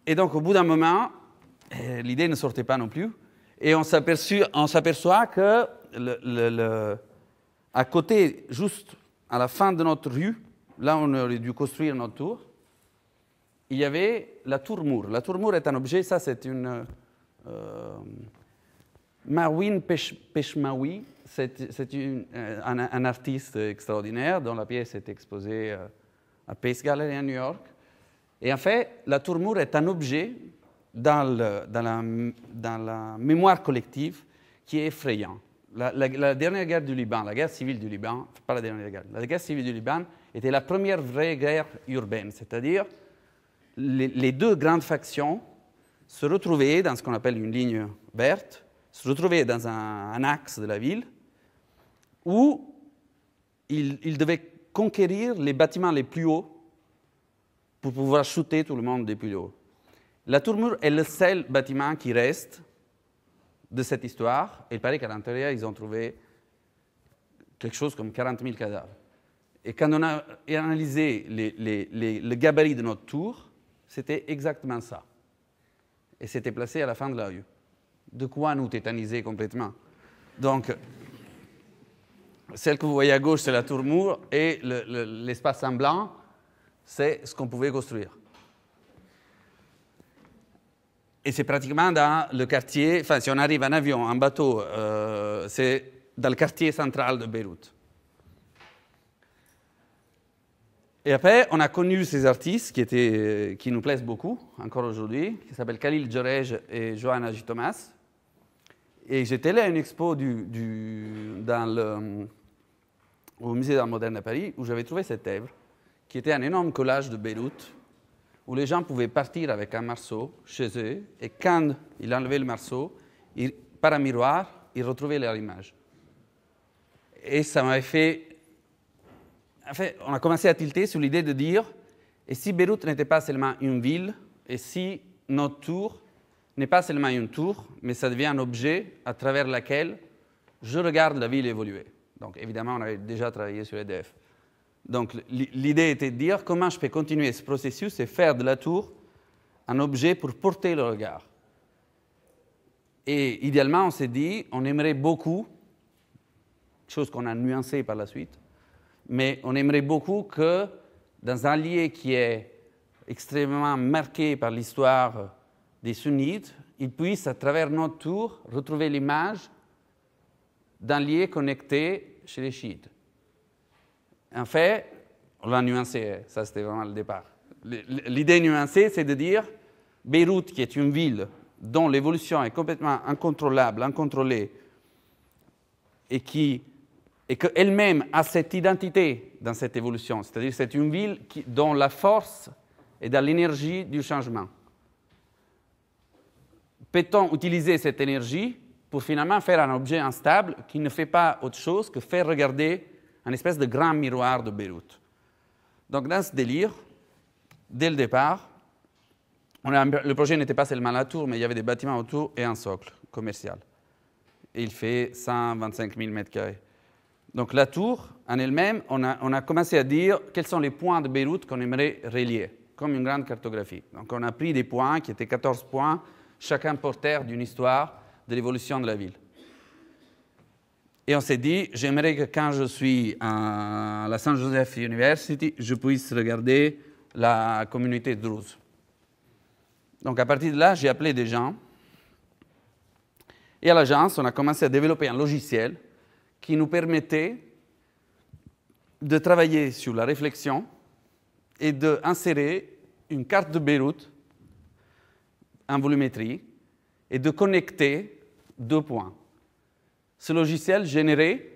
Et donc, au bout d'un moment, l'idée ne sortait pas non plus. Et on s'aperçoit que à côté, juste à la fin de notre rue, là où on aurait dû construire notre tour, il y avait la tour Moore. La tour Moore est un objet, ça c'est une Marwin Peshmawi, c'est un artiste extraordinaire dont la pièce est exposée à Pace Gallery à New York. Et en fait, la tour Moore est un objet dans la mémoire collective qui est effrayant. La dernière guerre du Liban, la guerre civile du Liban, pas la dernière guerre, la guerre civile du Liban était la première vraie guerre urbaine, c'est-à-dire les deux grandes factions se retrouvaient dans ce qu'on appelle une ligne verte, se retrouvaient dans un axe de la ville où ils devaient conquérir les bâtiments les plus hauts pour pouvoir shooter tout le monde des plus hauts. La tour Moore est le seul bâtiment qui reste de cette histoire. Et il paraît qu'à l'intérieur, ils ont trouvé quelque chose comme 40 000 cadavres. Et quand on a analysé le gabarit de notre tour, c'était exactement ça. Et c'était placé à la fin de la rue. De quoi nous tétaniser complètement? Donc, celle que vous voyez à gauche, c'est la tour Moore, et l'espace en blanc, c'est ce qu'on pouvait construire. Et c'est pratiquement dans le quartier, enfin si on arrive en avion, en bateau, c'est dans le quartier central de Beyrouth. Et après, on a connu ces artistes qui nous plaisent beaucoup, encore aujourd'hui, qui s'appellent Khalil Djorej et Johanna J. Thomas. Et j'étais là à une expo au musée d'art moderne à Paris, où j'avais trouvé cette œuvre, qui était un énorme collage de Beyrouth, où les gens pouvaient partir avec un marceau chez eux, et quand ils enlevaient le marceau, par un miroir, ils retrouvaient leur image. Et ça m'avait fait... En fait, on a commencé à tilter sur l'idée de dire, et si Beyrouth n'était pas seulement une ville, et si notre tour n'est pas seulement une tour, mais ça devient un objet à travers lequel je regarde la ville évoluer. Donc évidemment, on avait déjà travaillé sur EDF. Donc l'idée était de dire comment je peux continuer ce processus et faire de la tour un objet pour porter le regard. Et idéalement, on s'est dit, on aimerait beaucoup, chose qu'on a nuancée par la suite, mais on aimerait beaucoup que dans un lieu qui est extrêmement marqué par l'histoire des sunnites, ils puissent, à travers notre tour, retrouver l'image d'un lieu connecté chez les chiites. En fait, on l'a nuancé, ça c'était vraiment le départ. L'idée nuancée, c'est de dire Beyrouth, qui est une ville dont l'évolution est complètement incontrôlable, incontrôlée, et qu'elle-même a cette identité dans cette évolution. C'est-à-dire c'est une ville dont la force est dans l'énergie du changement. Peut-on utiliser cette énergie pour finalement faire un objet instable qui ne fait pas autre chose que faire regarder un espèce de grand miroir de Beyrouth. Donc dans ce délire, dès le départ, le projet n'était pas seulement la tour, mais il y avait des bâtiments autour et un socle commercial. Et il fait 125 000 m². Donc la tour, en elle-même, on a commencé à dire quels sont les points de Beyrouth qu'on aimerait relier, comme une grande cartographie. Donc on a pris des points qui étaient 14 points, chacun porteur d'une histoire de l'évolution de la ville. Et on s'est dit, j'aimerais que quand je suis à la St. Joseph University, je puisse regarder la communauté druze. Donc à partir de là, j'ai appelé des gens. Et à l'agence, on a commencé à développer un logiciel qui nous permettait de travailler sur la réflexion et d'insérer une carte de Beyrouth en volumétrie et de connecter deux points. Ce logiciel générait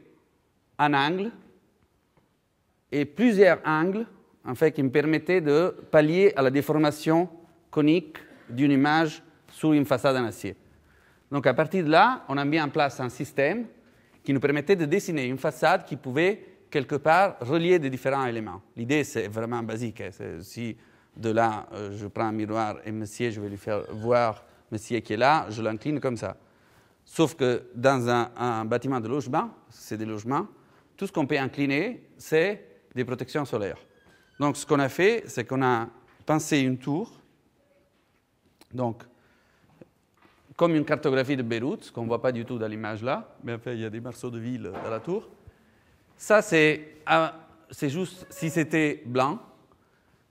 un angle et plusieurs angles en fait, qui me permettaient de pallier à la déformation conique d'une image sur une façade en acier. Donc à partir de là, on a mis en place un système qui nous permettait de dessiner une façade qui pouvait quelque part relier des différents éléments. L'idée, c'est vraiment basique. Si de là, je prends un miroir et monsieur, je vais lui faire voir monsieur qui est là, je l'incline comme ça. Sauf que dans un bâtiment de logement, c'est des logements, tout ce qu'on peut incliner, c'est des protections solaires. Donc, ce qu'on a fait, c'est qu'on a pensé une tour, donc, comme une cartographie de Beyrouth, ce qu'on ne voit pas du tout dans l'image là, mais en fait, il y a des morceaux de ville dans la tour. Ça, c'est juste si c'était blanc.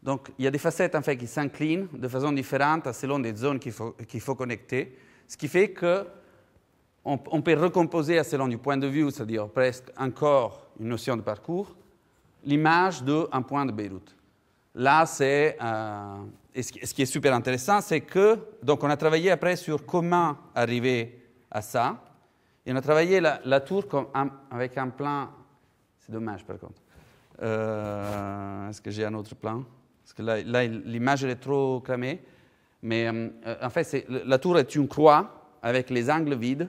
Donc, il y a des facettes en fait, qui s'inclinent de façon différente selon des zones qu'il faut connecter, ce qui fait qu'on peut recomposer selon du point de vue, c'est-à-dire presque encore une notion de parcours, l'image d'un point de Beyrouth. Là, et ce qui est super intéressant, c'est que, donc on a travaillé après sur comment arriver à ça, et on a travaillé la tour avec un plan, c'est dommage par contre. Est-ce que j'ai un autre plan? Parce que là l'image est trop cramée, mais en fait, la tour est une croix avec les angles vides,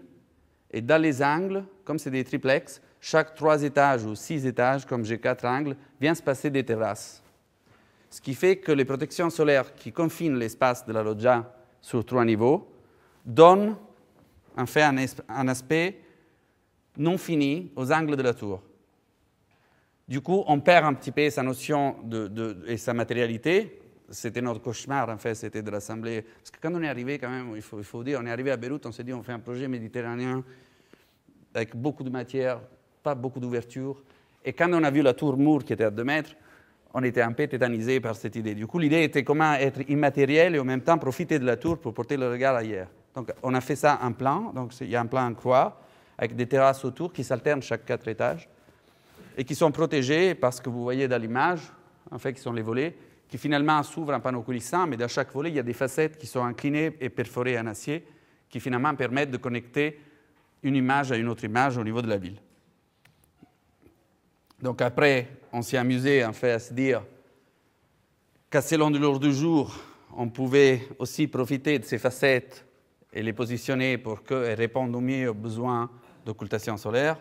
et dans les angles, comme c'est des triplex, chaque 3 étages ou 6 étages, comme j'ai 4 angles, vient se passer des terrasses. Ce qui fait que les protections solaires qui confinent l'espace de la loggia sur 3 niveaux donnent en fait un aspect non fini aux angles de la tour. Du coup, on perd un petit peu sa notion et sa matérialité. C'était notre cauchemar, en fait, c'était de l'assembler. Parce que quand on est arrivé, quand même, il faut dire, on est arrivé à Beyrouth, on s'est dit, on fait un projet méditerranéen avec beaucoup de matière, pas beaucoup d'ouverture. Et quand on a vu la tour Moore qui était à 2 mètres, on était un peu tétanisé par cette idée. Du coup, l'idée était comment être immatériel et en même temps profiter de la tour pour porter le regard ailleurs. Donc, on a fait ça en plan. Donc, il y a un plan en croix avec des terrasses autour qui s'alternent chaque 4 étages et qui sont protégés parce que vous voyez dans l'image, en fait, qui sont les volets, qui finalement s'ouvrent en panneau coulissant, mais dans chaque volet, il y a des facettes qui sont inclinées et perforées en acier qui finalement permettent de connecter une image à une autre image au niveau de la ville. Donc après, on s'est amusé en fait à se dire qu'à selon de l'heure du jour, on pouvait aussi profiter de ces facettes et les positionner pour qu'elles répondent au mieux aux besoins d'occultation solaire.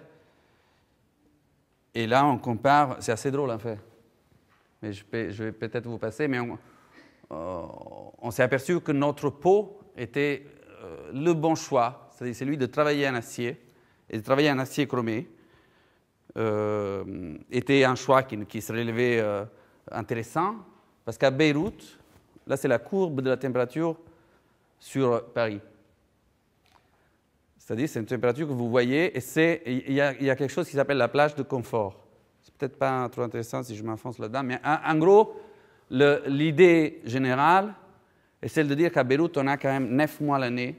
Et là, on compare, c'est assez drôle en fait, mais je vais peut-être vous passer, mais on s'est aperçu que notre pot était le bon choix, c'est-à-dire celui de travailler en acier, et de travailler en acier chromé, était un choix qui se révélait intéressant, parce qu'à Beyrouth, là c'est la courbe de la température sur Paris. C'est-à-dire c'est une température que vous voyez, et il y a quelque chose qui s'appelle la plage de confort. C'est peut-être pas trop intéressant si je m'enfonce là-dedans, mais en gros, l'idée générale est celle de dire qu'à Beyrouth, on a quand même 9 mois l'année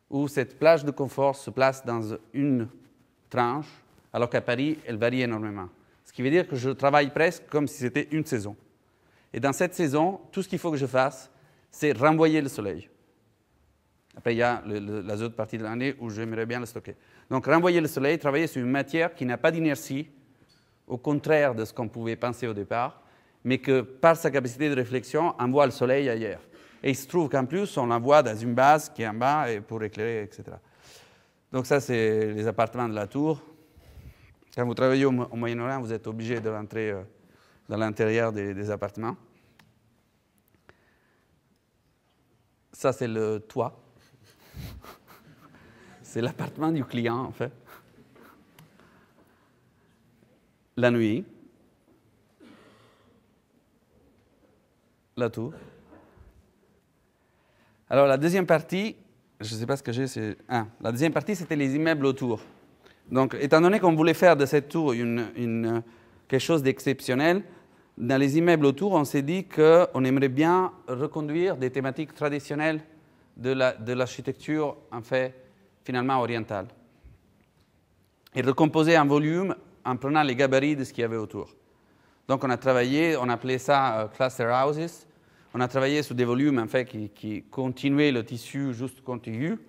où cette plage de confort se place dans une tranche, alors qu'à Paris, elle varie énormément. Ce qui veut dire que je travaille presque comme si c'était une saison. Et dans cette saison, tout ce qu'il faut que je fasse, c'est renvoyer le soleil. Après, il y a la autre partie de l'année où j'aimerais bien le stocker. Donc, renvoyer le soleil, travailler sur une matière qui n'a pas d'inertie, au contraire de ce qu'on pouvait penser au départ, mais que, par sa capacité de réflexion, envoie le soleil ailleurs. Et il se trouve qu'en plus, on l'envoie dans une base qui est en bas et pour éclairer, etc. Donc ça, c'est les appartements de la tour. Quand vous travaillez au Moyen-Orient, vous êtes obligé de rentrer dans l'intérieur des appartements. Ça, c'est le toit. C'est l'appartement du client, en fait. La nuit. La tour. Alors, la deuxième partie, je ne sais pas ce que j'ai, la deuxième partie, c'était les immeubles autour. Donc, étant donné qu'on voulait faire de cette tour quelque chose d'exceptionnel, dans les immeubles autour, on s'est dit qu'on aimerait bien reconduire des thématiques traditionnelles de l'architecture, en fait, finalement orientale. Et recomposer en volume en prenant les gabarits de ce qu'il y avait autour. Donc, on a travaillé, on appelait ça cluster houses. On a travaillé sur des volumes, en fait, qui continuaient le tissu juste contigu,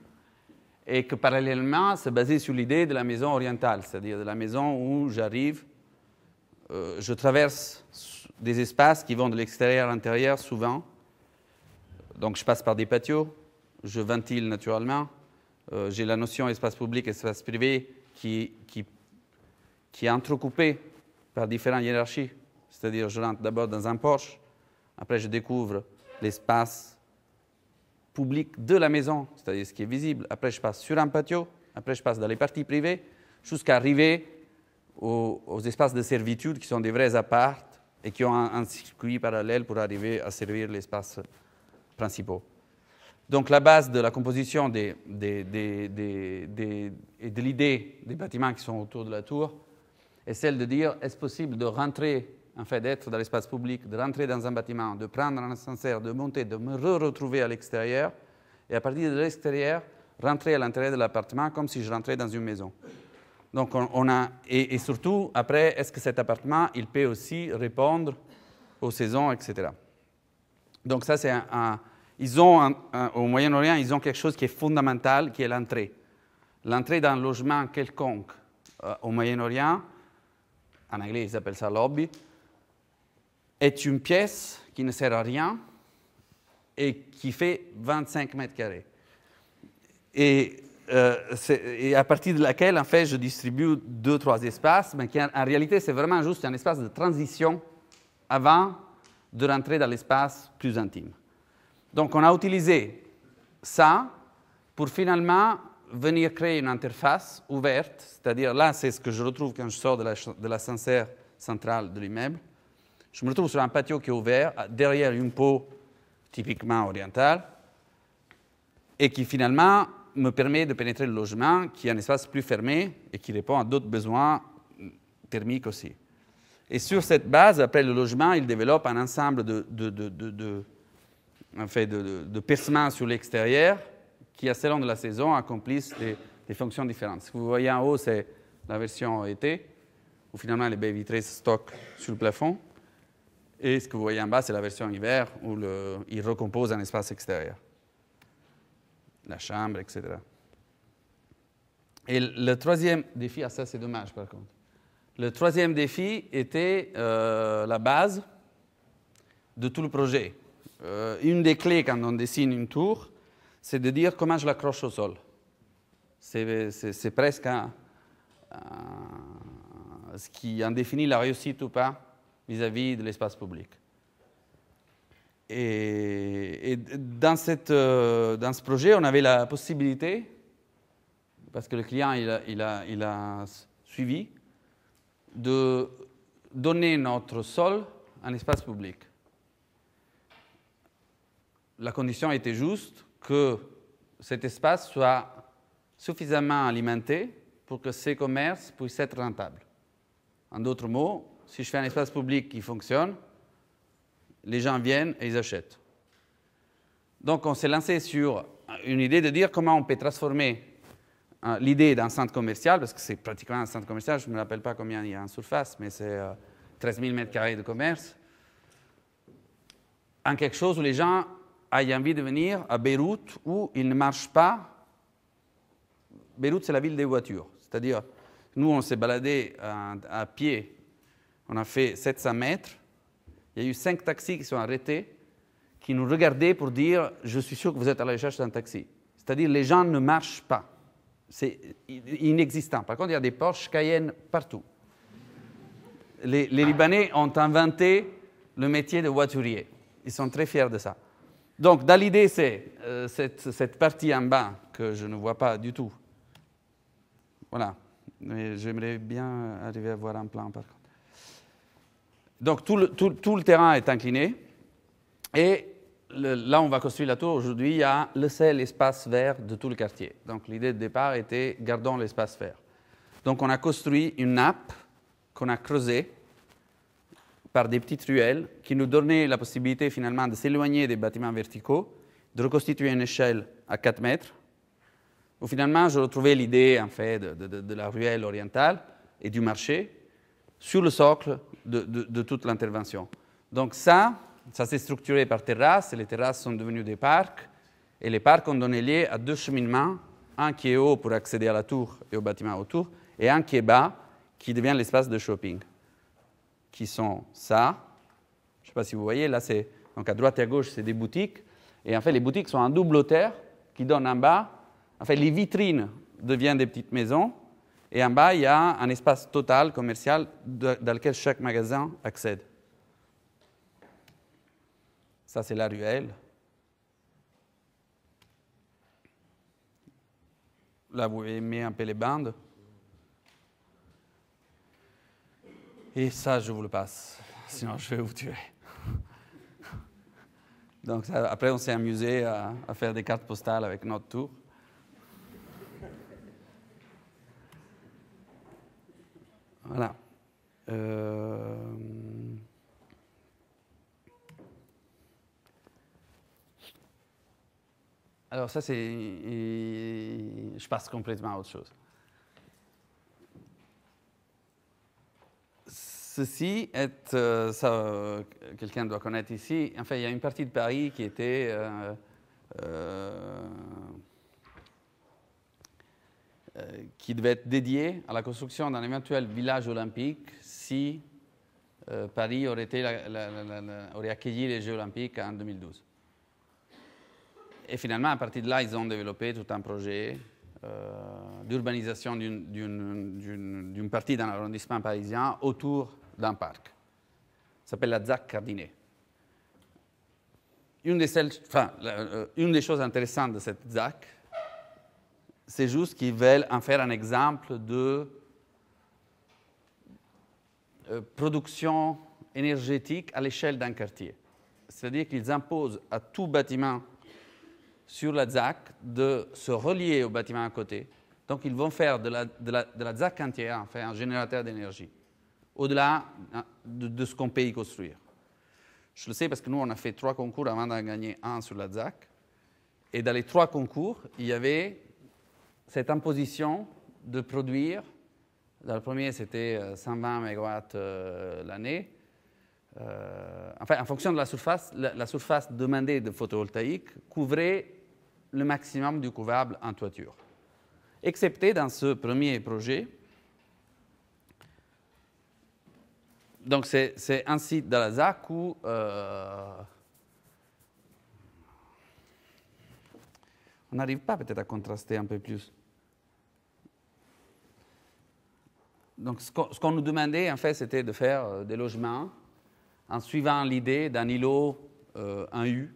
et que parallèlement se basait sur l'idée de la maison orientale, c'est-à-dire de la maison où j'arrive, je traverse des espaces qui vont de l'extérieur à l'intérieur souvent, donc je passe par des patios, je ventile naturellement, j'ai la notion espace public, espace privé qui est entrecoupée par différentes hiérarchies, c'est-à-dire je rentre d'abord dans un porche, après je découvre l'espace public de la maison, c'est-à-dire ce qui est visible. Après, je passe sur un patio. Après, je passe dans les parties privées, jusqu'à arriver aux espaces de servitude qui sont des vrais apparts et qui ont un circuit parallèle pour arriver à servir les espaces principaux. Donc, la base de la composition et de l'idée des bâtiments qui sont autour de la tour est celle de dire, est-ce possible de rentrer, en fait, d'être dans l'espace public, de rentrer dans un bâtiment, de prendre un ascenseur, de monter, de me retrouver à l'extérieur, et à partir de l'extérieur, rentrer à l'intérieur de l'appartement comme si je rentrais dans une maison. Donc, et surtout, après, est-ce que cet appartement, il peut aussi répondre aux saisons, etc. Donc, ça, c'est au Moyen-Orient, ils ont quelque chose qui est fondamental, qui est l'entrée. L'entrée d'un logement quelconque au Moyen-Orient, en anglais, ils appellent ça lobby, est une pièce qui ne sert à rien et qui fait 25 mètres carrés. Et à partir de laquelle, en fait, je distribue 2-3 espaces, mais qui, en réalité, c'est vraiment juste un espace de transition avant de rentrer dans l'espace plus intime. Donc, on a utilisé ça pour finalement venir créer une interface ouverte, c'est-à-dire là, c'est ce que je retrouve quand je sors de l'ascenseur central de l'immeuble. Je me retrouve sur un patio qui est ouvert, derrière une peau typiquement orientale, et qui finalement me permet de pénétrer le logement, qui est un espace plus fermé et qui répond à d'autres besoins thermiques aussi. Et sur cette base, après le logement, il développe un ensemble de percements sur l'extérieur qui, à selon de la saison, accomplissent des fonctions différentes. Ce que vous voyez en haut, c'est la version été, où finalement les baies vitrées se stockent sur le plafond. Et ce que vous voyez en bas, c'est la version hiver, où il recompose un espace extérieur. La chambre, etc. Et le troisième défi, ça c'est dommage par contre. Le troisième défi était la base de tout le projet. Une des clés quand on dessine une tour, c'est de dire comment je l'accroche au sol. C'est presque ce qui en définit la réussite ou pas vis-à-vis de l'espace public. Et dans ce projet, on avait la possibilité, parce que le client il a suivi, de donner notre sol en espace public. La condition était juste que cet espace soit suffisamment alimenté pour que ces commerces puissent être rentables. En d'autres mots, si je fais un espace public qui fonctionne, les gens viennent et ils achètent. Donc, on s'est lancé sur une idée de dire comment on peut transformer l'idée d'un centre commercial, parce que c'est pratiquement un centre commercial, je ne me rappelle pas combien il y a en surface, mais c'est 13 000 m² de commerce, en quelque chose où les gens aient envie de venir à Beyrouth, où il ne marche pas. Beyrouth, c'est la ville des voitures. C'est-à-dire, nous, on s'est baladé à pied, on a fait 700 mètres, il y a eu 5 taxis qui sont arrêtés, qui nous regardaient pour dire « je suis sûr que vous êtes à la recherche d'un taxi ». C'est-à-dire les gens ne marchent pas. C'est inexistant. Par contre, il y a des Porsche Cayenne partout. Les Libanais ont inventé le métier de voiturier. Ils sont très fiers de ça. Donc, dans l'idée, c'est cette partie en bas que je ne vois pas du tout. Voilà. Mais j'aimerais bien arriver à voir un plan, par contre. Donc, tout le terrain est incliné. Et là, on va construire la tour. Aujourd'hui, il y a le seul espace vert de tout le quartier. Donc, l'idée de départ était, gardons l'espace vert. Donc, on a construit une nappe qu'on a creusée par des petites ruelles qui nous donnaient la possibilité, finalement, de s'éloigner des bâtiments verticaux, de reconstituer une échelle à 4 mètres, où finalement, je retrouvais l'idée, en fait, de la ruelle orientale et du marché sur le socle de toute l'intervention. Donc, ça s'est structuré par terrasses, et les terrasses sont devenues des parcs, et les parcs ont donné lieu à 2 cheminements, un qui est haut pour accéder à la tour et au bâtiment autour, et un qui est bas, qui devient l'espace de shopping, qui sont ça. Je ne sais pas si vous voyez, là, donc à droite et à gauche, c'est des boutiques, et en fait, les boutiques sont en double hauteur, qui donnent en bas, en fait, les vitrines deviennent des petites maisons, et en bas, il y a un espace total commercial dans lequel chaque magasin accède. Ça, c'est la ruelle. là, vous aimez un peu les bandes. Et ça, je vous le passe, sinon je vais vous tuer. Donc ça, après, on s'est amusé à faire des cartes postales avec notre tour. Voilà. Alors ça, c'est... Je passe complètement à autre chose. Ceci est... ça, quelqu'un doit connaître ici. Enfin, il y a une partie de Paris qui était... qui devait être dédiée à la construction d'un éventuel village olympique si Paris aurait accueilli les Jeux olympiques en 2012. Et finalement, à partir de là, ils ont développé tout un projet d'urbanisation d'une partie d'un arrondissement parisien autour d'un parc. Ça s'appelle la ZAC Cardinet. Une des choses intéressantes de cette ZAC, c'est juste qu'ils veulent en faire un exemple de production énergétique à l'échelle d'un quartier. C'est-à-dire qu'ils imposent à tout bâtiment sur la ZAC de se relier au bâtiment à côté. Donc, ils vont faire de la ZAC entière en fait, un générateur d'énergie, au-delà de ce qu'on peut y construire. Je le sais parce que nous, on a fait 3 concours avant d'en gagner un sur la ZAC. Et dans les 3 concours, il y avait cette imposition de produire. Dans le premier, c'était 120 MW l'année. Enfin, en fonction de la surface demandée de photovoltaïque couvrait le maximum du couvrable en toiture. Excepté dans ce premier projet. Donc, c'est un site dans la ZAC où on n'arrive pas peut-être à contraster un peu plus. Donc, ce qu'on nous demandait, en fait, c'était de faire des logements en suivant l'idée d'un îlot en U.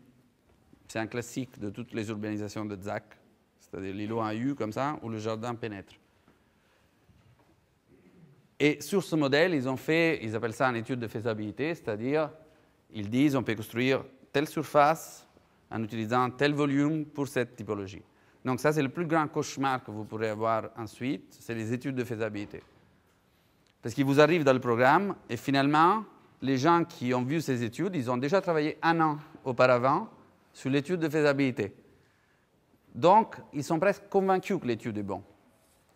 C'est un classique de toutes les urbanisations de ZAC, c'est-à-dire l'îlot en U comme ça, où le jardin pénètre. Et sur ce modèle, ils appellent ça une étude de faisabilité, c'est-à-dire, ils disent on peut construire telle surface en utilisant tel volume pour cette typologie. Donc ça, c'est le plus grand cauchemar que vous pourrez avoir ensuite, c'est les études de faisabilité. Parce qu'ils vous arrivent dans le programme, et finalement, les gens qui ont vu ces études, ils ont déjà travaillé 1 an auparavant sur l'étude de faisabilité. Donc, ils sont presque convaincus que l'étude est bonne.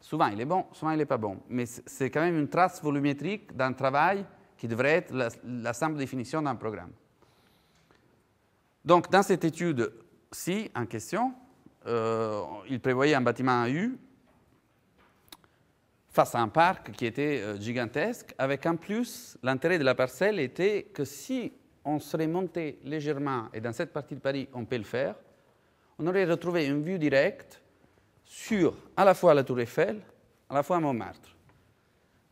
Souvent, il est bon, souvent, il n'est pas bon. Mais c'est quand même une trace volumétrique d'un travail qui devrait être la simple définition d'un programme. Donc, dans cette étude-ci, en question, il prévoyait un bâtiment en U face à un parc qui était gigantesque, avec en plus, l'intérêt de la parcelle était que si on serait monté légèrement, et dans cette partie de Paris, on peut le faire, on aurait retrouvé une vue directe sur à la fois la Tour Eiffel, à la fois Montmartre.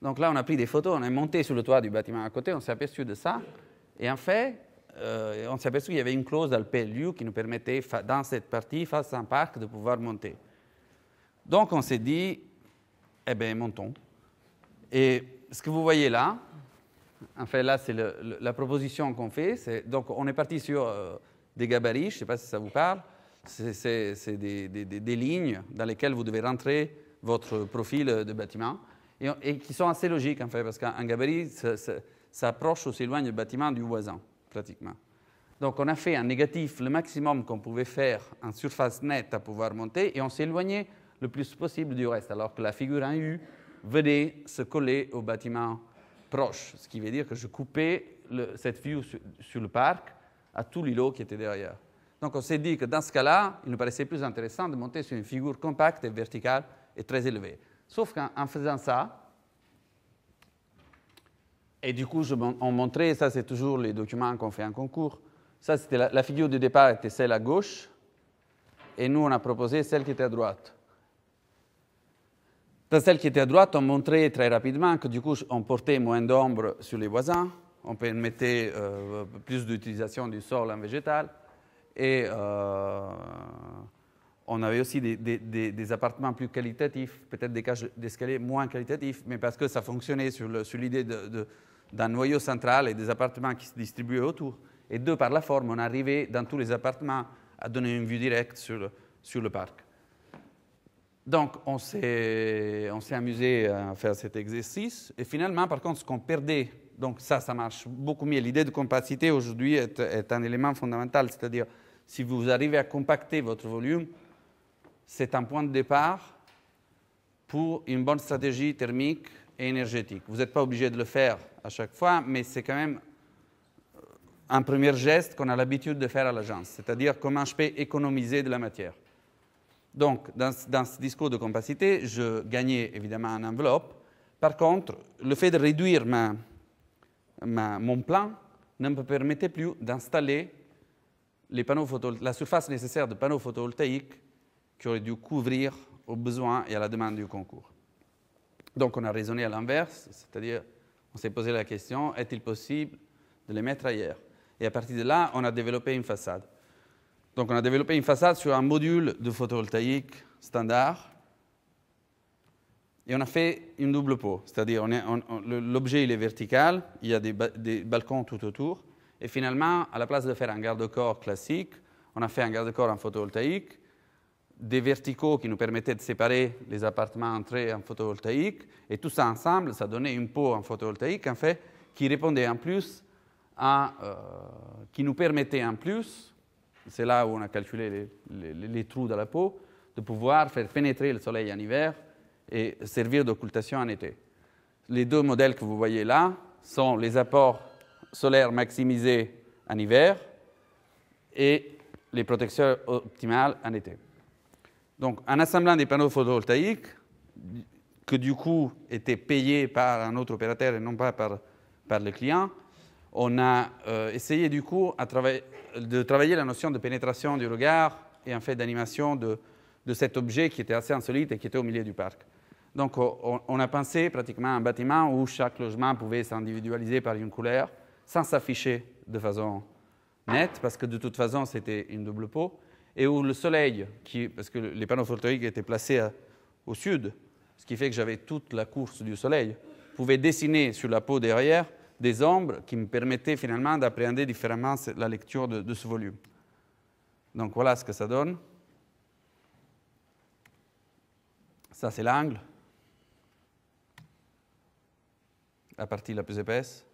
Donc là, on a pris des photos, on est monté sur le toit du bâtiment à côté, on s'est aperçu de ça, et en fait, on s'est aperçu qu'il y avait une clause dans le PLU qui nous permettait, dans cette partie, face à un parc, de pouvoir monter. Donc on s'est dit, eh bien, montons. Et ce que vous voyez là, en fait, là, c'est la proposition qu'on fait. Donc, on est parti sur des gabarits, je ne sais pas si ça vous parle. C'est des lignes dans lesquelles vous devez rentrer votre profil de bâtiment et qui sont assez logiques, en fait, parce qu'un gabarit, ça approche ou s'éloigne du bâtiment du voisin, pratiquement. Donc, on a fait un négatif le maximum qu'on pouvait faire en surface nette à pouvoir monter et on s'éloignait le plus possible du reste, alors que la figure en U venait se coller au bâtiment proche, ce qui veut dire que je coupais cette vue sur le parc à tout l'îlot qui était derrière. Donc on s'est dit que dans ce cas-là, il nous paraissait plus intéressant de monter sur une figure compacte et verticale et très élevée. Sauf qu'en faisant ça, et du coup on montrait, ça c'est toujours les documents qu'on fait en concours, ça c'était la figure de départ était celle à gauche, et nous on a proposé celle qui était à droite. Dans celle qui était à droite, on montrait très rapidement que du coup, on portait moins d'ombre sur les voisins, on permettait plus d'utilisation du sol en végétal, et On avait aussi des appartements plus qualitatifs, peut-être des cages d'escalier moins qualitatifs, mais parce que ça fonctionnait sur l'idée d'un noyau central et des appartements qui se distribuaient autour. Et deux, par la forme, on arrivait dans tous les appartements à donner une vue directe sur le parc. Donc, on s'est amusé à faire cet exercice. Et finalement, par contre, ce qu'on perdait, donc ça marche beaucoup mieux. L'idée de compacité aujourd'hui est un élément fondamental. C'est-à-dire, si vous arrivez à compacter votre volume, c'est un point de départ pour une bonne stratégie thermique et énergétique. Vous n'êtes pas obligé de le faire à chaque fois, mais c'est quand même un premier geste qu'on a l'habitude de faire à l'agence, c'est-à-dire comment je peux économiser de la matière. Donc, dans ce discours de compacité, je gagnais évidemment en enveloppe. Par contre, le fait de réduire mon plan ne me permettait plus d'installer la surface nécessaire de panneaux photovoltaïques qui auraient dû couvrir aux besoins et à la demande du concours. Donc, on a raisonné à l'inverse, c'est-à-dire, on s'est posé la question, est-il possible de les mettre ailleurs? Et à partir de là, on a développé une façade. Donc, on a développé une façade sur un module de photovoltaïque standard. Et on a fait une double peau. C'est-à-dire, l'objet il est vertical, il y a des balcons tout autour. Et finalement, à la place de faire un garde-corps classique, on a fait un garde-corps en photovoltaïque, des verticaux qui nous permettaient de séparer les appartements entrés en photovoltaïque. Et tout ça ensemble, ça donnait une peau en photovoltaïque, en fait, qui répondait en plus qui nous permettait en plus, c'est là où on a calculé les trous dans la peau, de pouvoir faire pénétrer le soleil en hiver et servir d'occultation en été. Les deux modèles que vous voyez là sont les apports solaires maximisés en hiver et les protections optimales en été. Donc, en assemblant des panneaux photovoltaïques, que du coup étaient payés par un autre opérateur et non pas par le client, on a essayé du coup de travailler la notion de pénétration du regard et en fait d'animation de cet objet qui était assez insolite et qui était au milieu du parc. Donc on a pensé pratiquement un bâtiment où chaque logement pouvait s'individualiser par une couleur sans s'afficher de façon nette parce que de toute façon c'était une double peau et où le soleil, parce que les panneaux photovoltaïques étaient placés au sud, ce qui fait que j'avais toute la course du soleil, pouvait dessiner sur la peau derrière des ombres qui me permettaient finalement d'appréhender différemment la lecture de ce volume. Donc voilà ce que ça donne. Ça c'est l'angle, la partie la plus épaisse.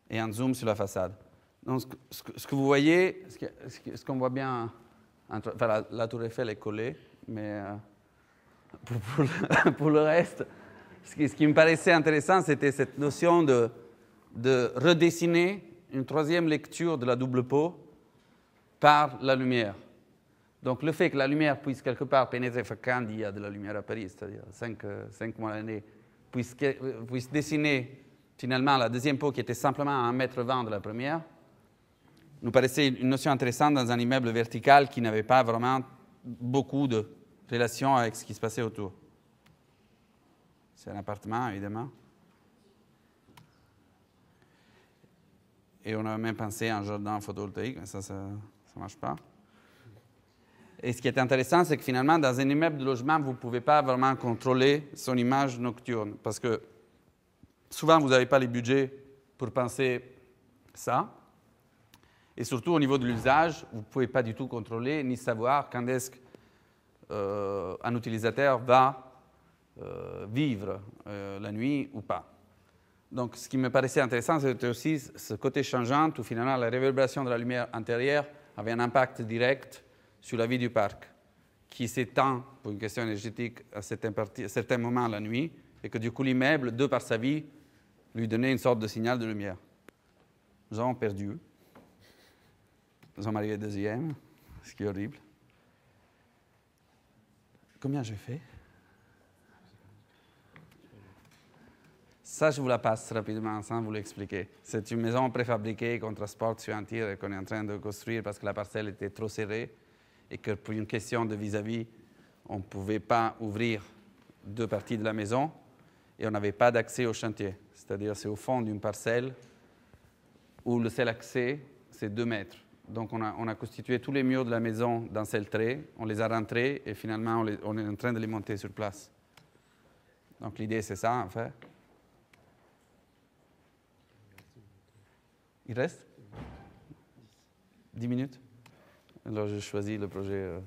Et un zoom sur la façade. Donc ce que vous voyez, ce qu'on voit bien, enfin, la tour Eiffel est collée, mais pour le reste, ce qui me paraissait intéressant, c'était cette notion de redessiner une troisième lecture de la double peau par la lumière. Donc le fait que la lumière puisse quelque part pénétrer, enfin, quand il y a de la lumière à Paris, c'est-à-dire 5 mois l'année, puisse dessiner finalement la deuxième peau qui était simplement à 1,20 m de la première, nous paraissait une notion intéressante dans un immeuble vertical qui n'avait pas vraiment beaucoup de relation avec ce qui se passait autour. C'est un appartement, évidemment. Et on a même pensé à un jardin photovoltaïque, mais ça ne marche pas. Et ce qui est intéressant, c'est que finalement, dans un immeuble de logement, vous ne pouvez pas vraiment contrôler son image nocturne. Parce que souvent, vous n'avez pas les budgets pour penser ça. Et surtout, au niveau de l'usage, vous ne pouvez pas du tout contrôler ni savoir quand est-ce qu'un utilisateur va vivre la nuit ou pas. Donc, ce qui me paraissait intéressant, c'était aussi ce côté changeant où finalement la réverbération de la lumière intérieure avait un impact direct sur la vie du parc, qui s'étend pour une question énergétique à certains moments la nuit, et que du coup l'immeuble, de par sa vie, lui donnait une sorte de signal de lumière. Nous avons perdu. Nous sommes arrivés deuxième, ce qui est horrible. Combien j'ai fait? Ça, je vous la passe rapidement sans vous l'expliquer. C'est une maison préfabriquée qu'on transporte sur un tir et qu'on est en train de construire parce que la parcelle était trop serrée et que pour une question de vis-à-vis, on ne pouvait pas ouvrir deux parties de la maison et on n'avait pas d'accès au chantier. C'est-à-dire c'est au fond d'une parcelle où le seul accès, c'est 2 mètres. Donc on a constitué tous les murs de la maison d'un seul trait, on les a rentrés et finalement on est en train de les monter sur place. Donc l'idée c'est ça en fait. Il reste 10 minutes. Alors je choisis le projet.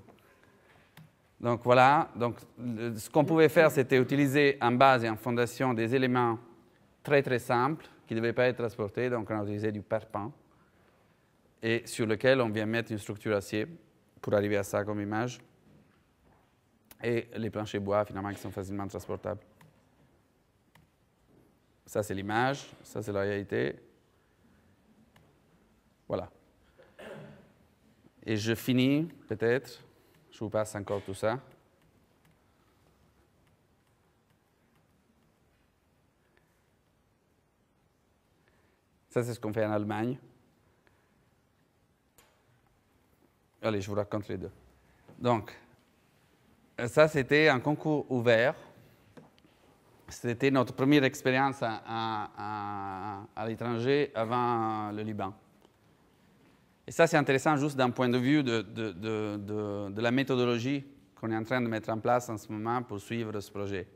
Donc voilà, donc, ce qu'on pouvait faire c'était utiliser en base et en fondation des éléments très très simples qui ne devaient pas être transportés, donc on a utilisé du parpaing et sur lequel on vient mettre une structure acier pour arriver à ça comme image et les planchers bois finalement qui sont facilement transportables. Ça c'est l'image, ça c'est la réalité. Voilà. Et je finis peut-être, je vous passe encore tout ça. Ça c'est ce qu'on fait en Allemagne. Allez, je vous raconte les deux. Donc, ça, c'était un concours ouvert. C'était notre première expérience à l'étranger avant le Liban. Et ça, c'est intéressant juste d'un point de vue de la méthodologie qu'on est en train de mettre en place en ce moment pour suivre ce projet.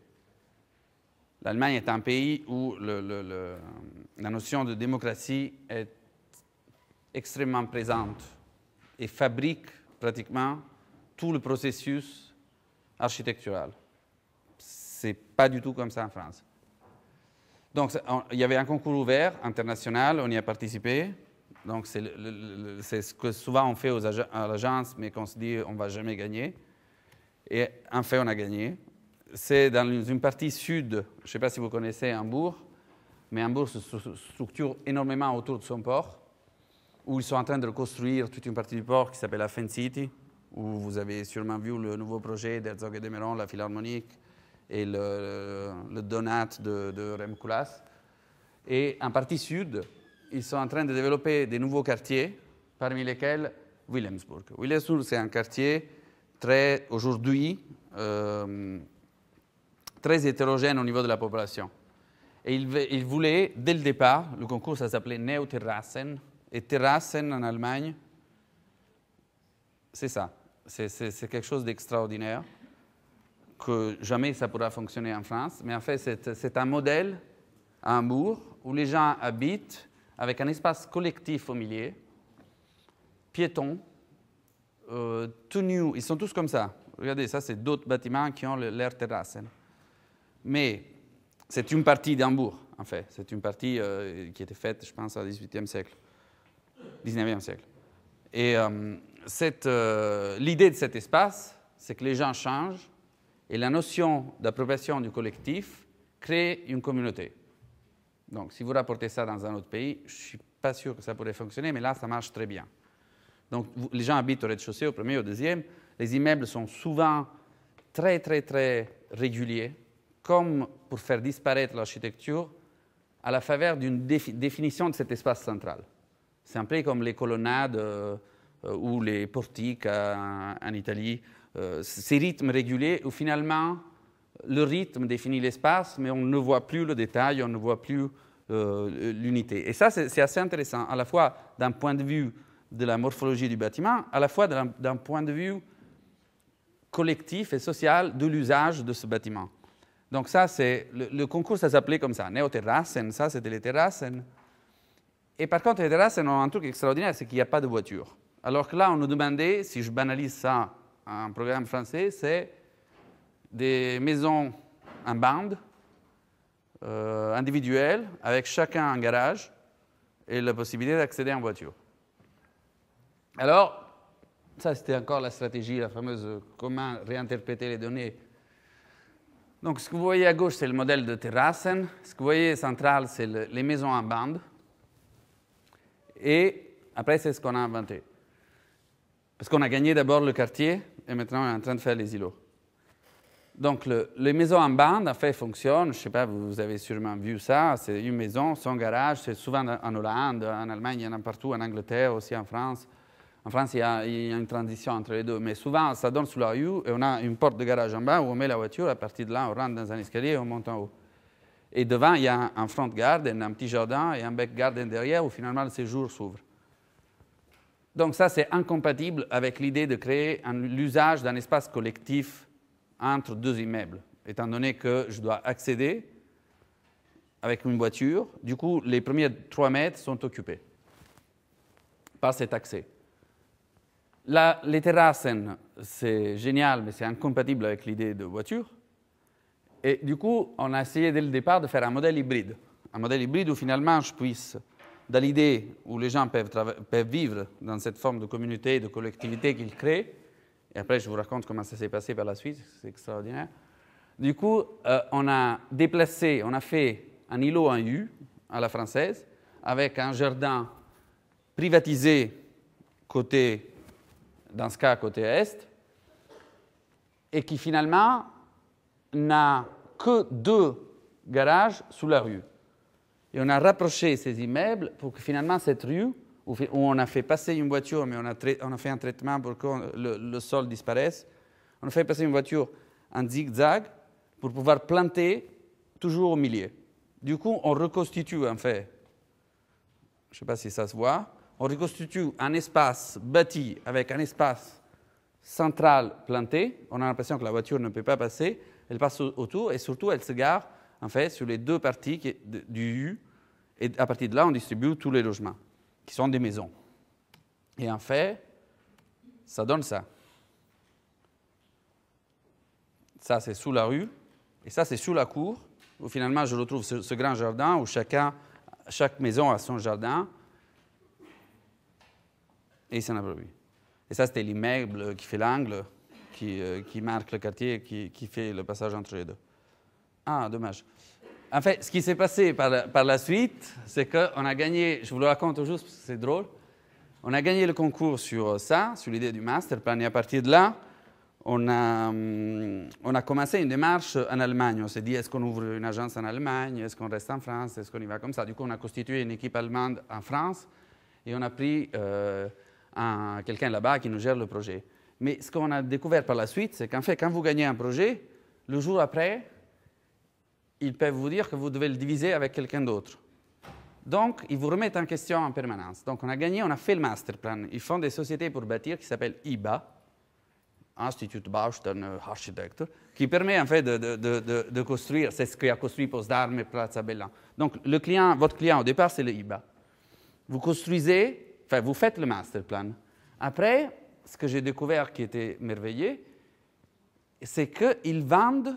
L'Allemagne est un pays où la notion de démocratie est extrêmement présente et fabrique pratiquement tout le processus architectural. Ce n'est pas du tout comme ça en France. Donc, il y avait un concours ouvert international, on y a participé. Donc, c'est ce que souvent on fait à l'agence, mais qu'on se dit on ne va jamais gagner. Et en fait, on a gagné. C'est dans une partie sud, je ne sais pas si vous connaissez Hambourg, mais Hambourg se structure énormément autour de son port, où ils sont en train de reconstruire toute une partie du port qui s'appelle la Hafen City, où vous avez sûrement vu le nouveau projet d'Herzog et de Meuron, la Philharmonique, et le Donat de Rem Koolhaas. Et en partie sud, ils sont en train de développer des nouveaux quartiers, parmi lesquels Wilhelmsburg. Wilhelmsburg, c'est un quartier aujourd'hui très hétérogène au niveau de la population. Et ils voulaient, dès le départ, le concours, ça s'appelait Neoterrassen. Et Terrassen en Allemagne, c'est ça. C'est quelque chose d'extraordinaire, que jamais ça pourra fonctionner en France. Mais en fait, c'est un modèle à Hambourg où les gens habitent avec un espace collectif au milieu, piéton, tout nu. Ils sont tous comme ça. Regardez, ça, c'est d'autres bâtiments qui ont l'air Terrassen. Mais c'est une partie d'Hambourg, en fait. C'est une partie qui était faite, je pense, au XVIIIe siècle. 19e siècle. Et l'idée de cet espace, c'est que les gens changent et la notion d'appropriation du collectif crée une communauté. Donc, si vous rapportez ça dans un autre pays, je ne suis pas sûr que ça pourrait fonctionner, mais là, ça marche très bien. Donc, les gens habitent au rez-de-chaussée, au premier, au deuxième. Les immeubles sont souvent très, très, très réguliers, comme pour faire disparaître l'architecture à la faveur d'une définition de cet espace central. C'est un peu comme les colonnades ou les portiques en Italie. Ces rythmes réguliers où finalement le rythme définit l'espace, mais on ne voit plus le détail, on ne voit plus l'unité. Et ça, c'est assez intéressant, à la fois d'un point de vue de la morphologie du bâtiment, à la fois d'un point de vue collectif et social de l'usage de ce bâtiment. Donc ça, c'est le concours, ça s'appelait comme ça, Neoterrassen, ça c'était les Terrassen. Et par contre, les Terrassen ont un truc extraordinaire, c'est qu'il n'y a pas de voiture. Alors que là, on nous demandait, si je banalise ça en programme français, c'est des maisons en bande, individuelles, avec chacun un garage et la possibilité d'accéder en voiture. Alors, ça c'était encore la stratégie, la fameuse comment réinterpréter les données. Donc, ce que vous voyez à gauche, c'est le modèle de Terrassen. Ce que vous voyez central, c'est les maisons en bande. Et après, c'est ce qu'on a inventé. Parce qu'on a gagné d'abord le quartier, et maintenant on est en train de faire les îlots. Donc, les maisons en bande, en fait, fonctionnent. Je ne sais pas, vous avez sûrement vu ça. C'est une maison, son garage. C'est souvent en Hollande, en Allemagne, il y en a partout, en Angleterre, aussi en France. En France, il y a une transition entre les deux. Mais souvent, ça donne sous la rue, et on a une porte de garage en bas où on met la voiture. À partir de là, on rentre dans un escalier et on monte en haut. Et devant, il y a un front garden, un petit jardin et un back garden derrière où finalement le séjour s'ouvre. Donc ça, c'est incompatible avec l'idée de créer l'usage d'un espace collectif entre deux immeubles, étant donné que je dois accéder avec une voiture. Du coup, les premiers 3 mètres sont occupés par cet accès. Les terrasses, c'est génial, mais c'est incompatible avec l'idée de voiture. Et du coup, on a essayé dès le départ de faire un modèle hybride. Un modèle hybride où finalement je puisse, dans l'idée où les gens peuvent vivre dans cette forme de communauté, de collectivité qu'ils créent, et après je vous raconte comment ça s'est passé par la suite, c'est extraordinaire. Du coup, on a déplacé, on a fait un îlot en U à la française, avec un jardin privatisé côté, dans ce cas côté est, et qui finalement n'a que 2 garages sous la rue. Et on a rapproché ces immeubles pour que finalement cette rue, où on a fait passer une voiture, mais on a fait un traitement pour que le sol disparaisse, on a fait passer une voiture en zigzag pour pouvoir planter toujours au milieu. Du coup, on reconstitue en fait, je ne sais pas si ça se voit, on reconstitue un espace bâti avec un espace central planté. On a l'impression que la voiture ne peut pas passer. Elle passe autour et surtout, elle se gare en fait sur les 2 parties du U. Et à partir de là, on distribue tous les logements, qui sont des maisons. Et en fait, ça donne ça. Ça, c'est sous la rue. Et ça, c'est sous la cour, où finalement, je retrouve ce grand jardin où chaque maison a son jardin. Et il s'en approprie. Et ça, c'était l'immeuble qui fait l'angle, qui marque le quartier, qui fait le passage entre les 2. Ah, dommage. En fait, ce qui s'est passé par la suite, c'est qu'on a gagné, je vous le raconte juste parce que c'est drôle, on a gagné le concours sur ça, sur l'idée du master plan, et à partir de là, on a commencé une démarche en Allemagne. On s'est dit, est-ce qu'on ouvre une agence en Allemagne, est-ce qu'on reste en France, est-ce qu'on y va comme ça. Du coup, on a constitué une équipe allemande en France, et on a pris quelqu'un là-bas qui nous gère le projet. Mais ce qu'on a découvert par la suite, c'est qu'en fait, quand vous gagnez un projet, le jour après, ils peuvent vous dire que vous devez le diviser avec quelqu'un d'autre. Donc, ils vous remettent en question en permanence. Donc, on a gagné, on a fait le master plan. Ils font des sociétés pour bâtir qui s'appellent IBA, Institut Baustein Architecture, qui permet en fait de construire, c'est ce qui a construit Postdarm et Plaza Bella. Donc, votre client au départ, c'est le IBA. Vous construisez, enfin, vous faites le master plan. Après, ce que j'ai découvert qui était merveilleux, c'est qu'ils vendent.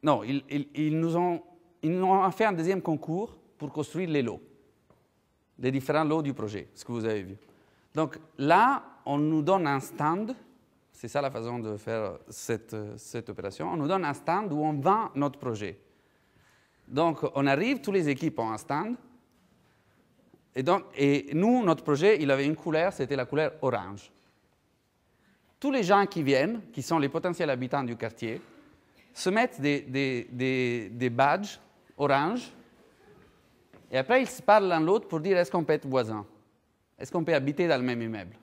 Non, ils nous ont fait un deuxième concours pour construire les lots, les différents lots du projet, ce que vous avez vu. Donc là, on nous donne un stand, c'est ça la façon de faire cette opération, on nous donne un stand où on vend notre projet. Donc on arrive, toutes les équipes ont un stand, et nous, notre projet, il avait une couleur, c'était la couleur orange. Tous les gens qui viennent, qui sont les potentiels habitants du quartier, se mettent des badges orange, et après ils se parlent l'un l'autre pour dire est-ce qu'on peut être voisin, est-ce qu'on peut habiter dans le même immeuble.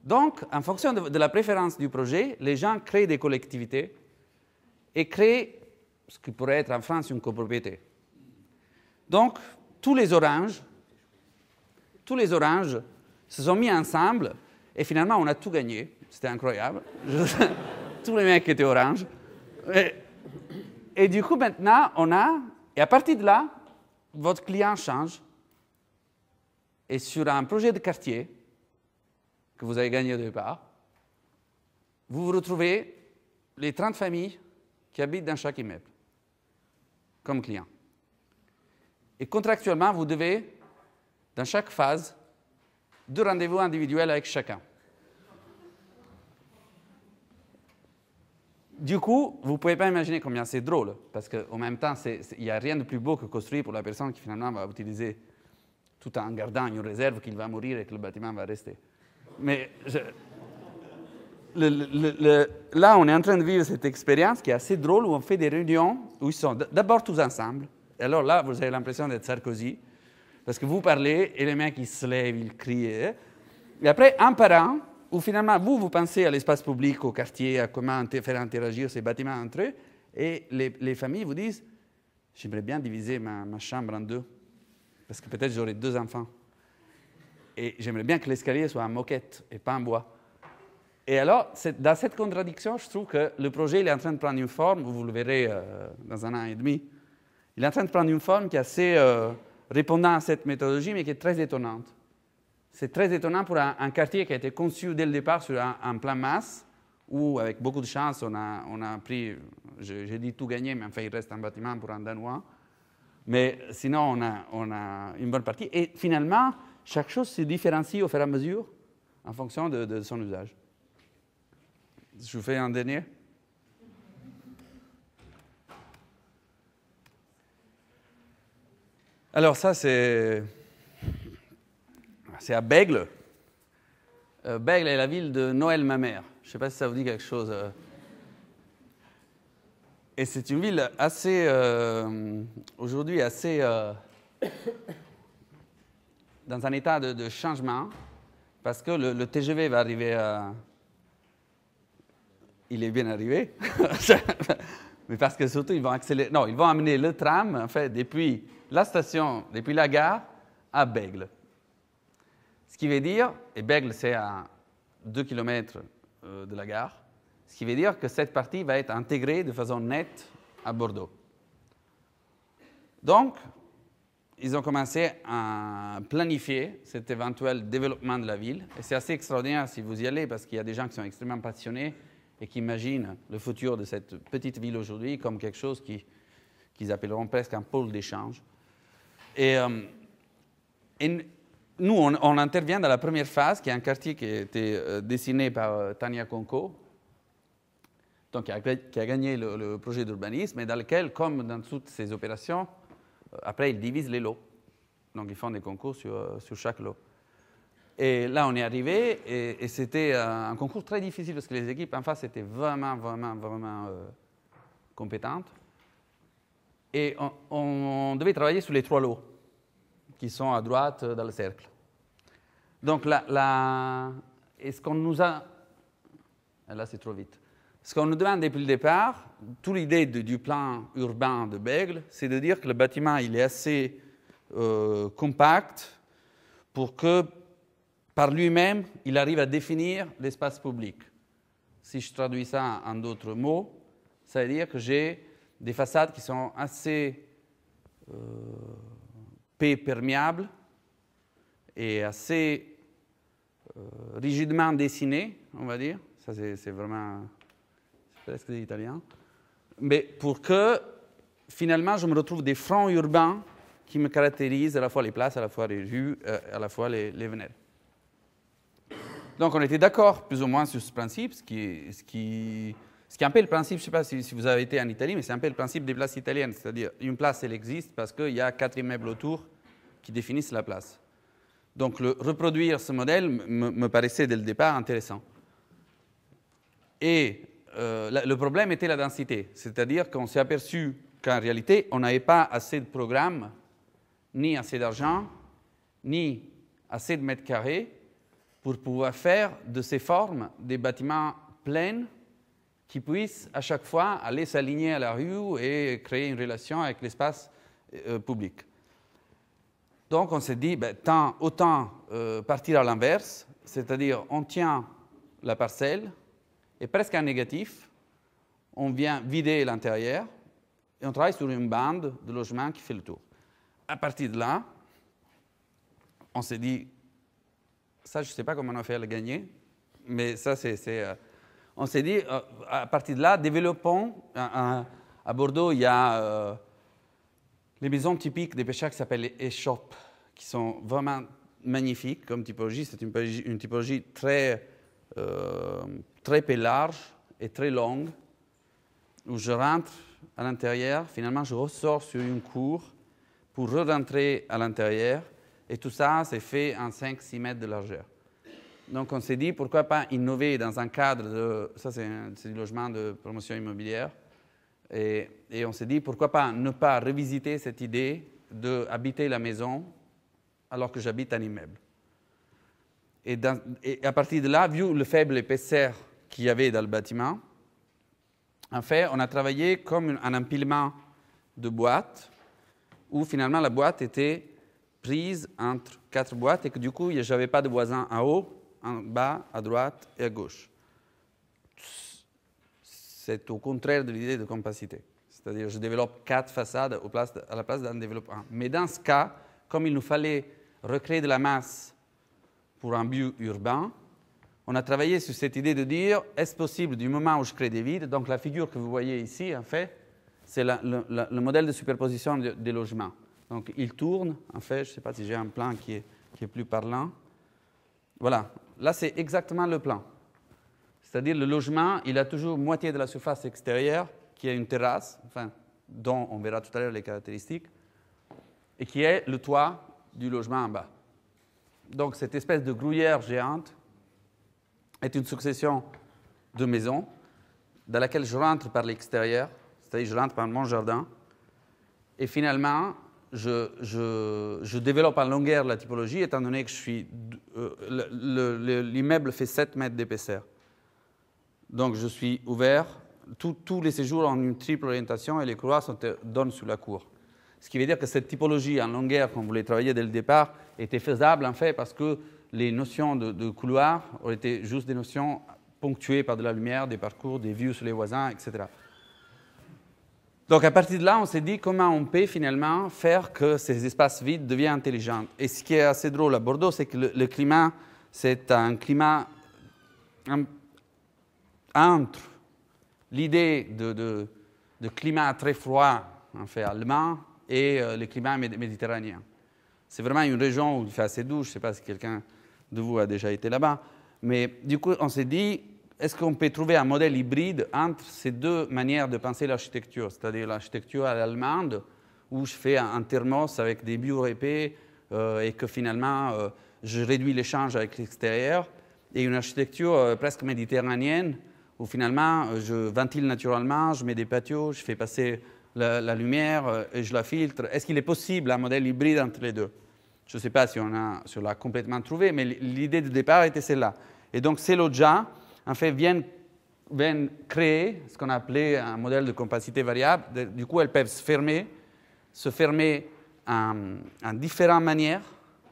Donc, en fonction de la préférence du projet, les gens créent des collectivités et créent ce qui pourrait être en France une copropriété. Donc, tous les oranges se sont mis ensemble et finalement on a tout gagné. C'était incroyable. Tous les mecs étaient oranges. Et du coup, maintenant, et à partir de là, votre client change. Et sur un projet de quartier que vous avez gagné au départ, vous vous retrouvez les 30 familles qui habitent dans chaque immeuble comme clients. Et contractuellement, vous devez, dans chaque phase, 2 rendez-vous individuels avec chacun. Du coup, vous ne pouvez pas imaginer combien c'est drôle, parce qu'en même temps, il n'y a rien de plus beau que construire pour la personne qui finalement va utiliser tout en gardant une réserve qu'il va mourir et que le bâtiment va rester. Mais là, on est en train de vivre cette expérience qui est assez drôle, où on fait des réunions où ils sont d'abord tous ensemble. Et alors là, vous avez l'impression d'être Sarkozy, parce que vous parlez et les mecs, ils se lèvent, ils crient. Et après, un par un, où finalement, vous pensez à l'espace public, au quartier, à comment faire interagir ces bâtiments entre eux, et les familles vous disent « J'aimerais bien diviser ma chambre en 2, parce que peut-être j'aurai 2 enfants. » Et j'aimerais bien que l'escalier soit en moquette et pas en bois. Et alors, dans cette contradiction, je trouve que le projet il est en train de prendre une forme, vous le verrez dans un an et demi, il est en train de prendre une forme qui est assez répondant à cette méthodologie, mais qui est très étonnante. C'est très étonnant pour un quartier qui a été conçu dès le départ sur un plan masse, où, avec beaucoup de chance, on a pris, j'ai dit tout gagné, mais enfin, il reste un bâtiment pour un Danois. Mais sinon, on a une bonne partie. Et finalement, chaque chose se différencie au fur et à mesure en fonction de son usage. Je vous fais un dernier. Alors ça, c'est à Bègle. Bègle est la ville de Noël, ma mère. Je ne sais pas si ça vous dit quelque chose. Et c'est une ville assez, aujourd'hui, assez dans un état de changement, parce que le TGV va arriver à... Il est bien arrivé, mais parce que surtout, ils vont accélérer... Non, ils vont amener le tram, en fait, depuis la station, depuis la gare, à Bègle. Ce qui veut dire, et Bègle, c'est à 2 km de la gare, ce qui veut dire que cette partie va être intégrée de façon nette à Bordeaux. Donc, ils ont commencé à planifier cet éventuel développement de la ville. Et c'est assez extraordinaire si vous y allez, parce qu'il y a des gens qui sont extrêmement passionnés et qui imaginent le futur de cette petite ville aujourd'hui comme quelque chose qu'ils appelleront presque un pôle d'échange. Et nous, on intervient dans la première phase, qui est un quartier qui a été dessiné par Tania Conco, donc qui a gagné le projet d'urbanisme, et dans lequel, comme dans toutes ces opérations, après, ils divisent les lots. Donc, ils font des concours sur chaque lot. Et là, on est arrivé, et c'était un concours très difficile, parce que les équipes en face étaient vraiment compétentes. Et on devait travailler sur les 3 lots, qui sont à droite dans le cercle. Donc, et ce qu'on nous a... Là, c'est trop vite. Ce qu'on nous demande depuis le départ, toute l'idée du plan urbain de Bègle, c'est de dire que le bâtiment il est assez compact pour que, par lui-même, il arrive à définir l'espace public. Si je traduis ça en d'autres mots, ça veut dire que j'ai des façades qui sont assez perméables et assez rigidement dessinées, on va dire. Ça, c'est vraiment... presque italien, mais pour que, finalement, je me retrouve des fronts urbains qui me caractérisent à la fois les places, à la fois les rues, à la fois les venelles. Donc, on était d'accord, plus ou moins, sur ce principe, ce qui est un peu le principe, je ne sais pas si vous avez été en Italie, mais c'est un peu le principe des places italiennes, c'est-à-dire, une place, elle existe parce qu'il y a 4 immeubles autour qui définissent la place. Donc, reproduire ce modèle me paraissait, dès le départ, intéressant. Et le problème était la densité, c'est-à-dire qu'on s'est aperçu qu'en réalité, on n'avait pas assez de programmes, ni assez d'argent, ni assez de mètres carrés pour pouvoir faire de ces formes des bâtiments pleins qui puissent à chaque fois aller s'aligner à la rue et créer une relation avec l'espace public. Donc on s'est dit, autant partir à l'inverse, c'est-à-dire on tient la parcelle, et presque en négatif, on vient vider l'intérieur et on travaille sur une bande de logements qui fait le tour. À partir de là, on s'est dit, ça je ne sais pas comment on a fait à le gagner, mais ça on s'est dit, à partir de là, développons, à Bordeaux, il y a les maisons typiques des pêcheurs qui s'appellent les échoppes, qui sont vraiment magnifiques comme typologie. C'est une typologie très peu large et très longue, où je rentre à l'intérieur, finalement je ressors sur une cour pour re-rentrer à l'intérieur, et tout ça c'est fait en 5-6 mètres de largeur. Donc on s'est dit, pourquoi pas innover dans un cadre de... Ça c'est du logement de promotion immobilière, et on s'est dit, pourquoi pas ne pas revisiter cette idée d'habiter la maison alors que j'habite un immeuble. Et à partir de là, vu le faible épaisseur qu'il y avait dans le bâtiment, en fait, on a travaillé comme un empilement de boîtes, où finalement la boîte était prise entre 4 boîtes et que du coup, je n'avais pas de voisins en haut, en bas, à droite et à gauche. C'est au contraire de l'idée de compacité. C'est-à-dire, je développe 4 façades à la place d'en développer un. Mais dans ce cas, comme il nous fallait recréer de la masse pour un but urbain, on a travaillé sur cette idée de dire, est-ce possible du moment où je crée des vides, donc la figure que vous voyez ici, en fait, c'est le modèle de superposition des logements. Donc, il tourne, en fait, je ne sais pas si j'ai un plan qui est plus parlant. Voilà, là, c'est exactement le plan. C'est-à-dire, le logement, il a toujours moitié de la surface extérieure, qui est une terrasse, enfin, dont on verra tout à l'heure les caractéristiques, et qui est le toit du logement en bas. Donc, cette espèce de gruyère géante est une succession de maisons dans laquelle je rentre par l'extérieur, c'est-à-dire je rentre par mon jardin, et finalement, je développe en longueur la typologie, étant donné que l'immeuble fait 7 mètres d'épaisseur. Donc, je suis ouvert. Tous les séjours ont une triple orientation et les couloirs donnent sur la cour. Ce qui veut dire que cette typologie en longueur qu'on voulait travailler dès le départ était faisable en fait parce que les notions de couloir ont été juste des notions ponctuées par de la lumière, des parcours, des vues sur les voisins, etc. Donc à partir de là, on s'est dit comment on peut finalement faire que ces espaces vides deviennent intelligents. Et ce qui est assez drôle à Bordeaux, c'est que le climat, c'est un climat entre l'idée de climat très froid, en fait, allemand, et le climat méditerranéen. C'est vraiment une région où il fait assez doux. Je ne sais pas si quelqu'un de vous a déjà été là-bas. Mais du coup, on s'est dit, est-ce qu'on peut trouver un modèle hybride entre ces deux manières de penser l'architecture, c'est-à-dire l'architecture allemande, où je fais un thermos avec des murs épais et que finalement, je réduis l'échange avec l'extérieur, et une architecture presque méditerranéenne, où finalement, je ventile naturellement, je mets des patios, je fais passer la lumière et je la filtre. Est-ce qu'il est possible un modèle hybride entre les deux? Je ne sais pas si on l'a complètement trouvé, mais l'idée de départ était celle-là. Et donc, ces loggias, en fait, viennent créer ce qu'on a appelé un modèle de compacité variable. Du coup, elles peuvent se fermer en différentes manières.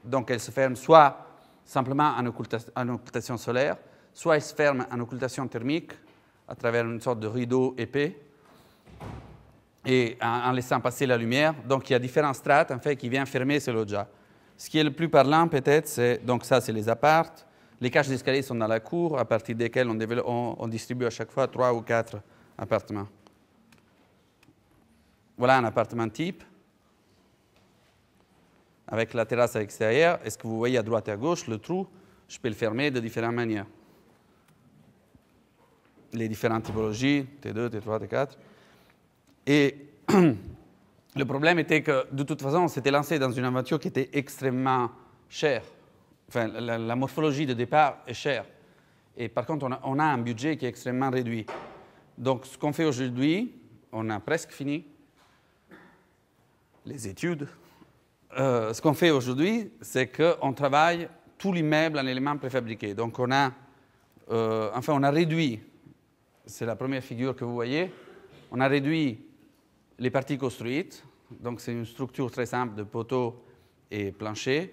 Donc, elles se ferment soit simplement en occultation solaire, soit elles se ferment en occultation thermique à travers une sorte de rideau épais et en laissant passer la lumière. Donc, il y a différentes strates en fait, qui viennent fermer ces loggias. Ce qui est le plus parlant, peut-être, c'est donc ça, c'est les apparts. Les cages d'escalier sont dans la cour, à partir desquelles on distribue à chaque fois 3 ou 4 appartements. Voilà un appartement type, avec la terrasse à l'extérieur. Est-ce que vous voyez à droite et à gauche le trou? Je peux le fermer de différentes manières. Les différentes typologies, T2, T3, T4. Et le problème était que, de toute façon, on s'était lancé dans une aventure qui était extrêmement chère. Enfin, la morphologie de départ est chère. Et par contre, on a un budget qui est extrêmement réduit. Donc, ce qu'on fait aujourd'hui, on a presque fini les études. Ce qu'on fait aujourd'hui, c'est qu'on travaille tout l'immeuble en éléments préfabriqués. Donc, on a réduit, c'est la première figure que vous voyez, on a réduit les parties construites. Donc, c'est une structure très simple de poteaux et planchers.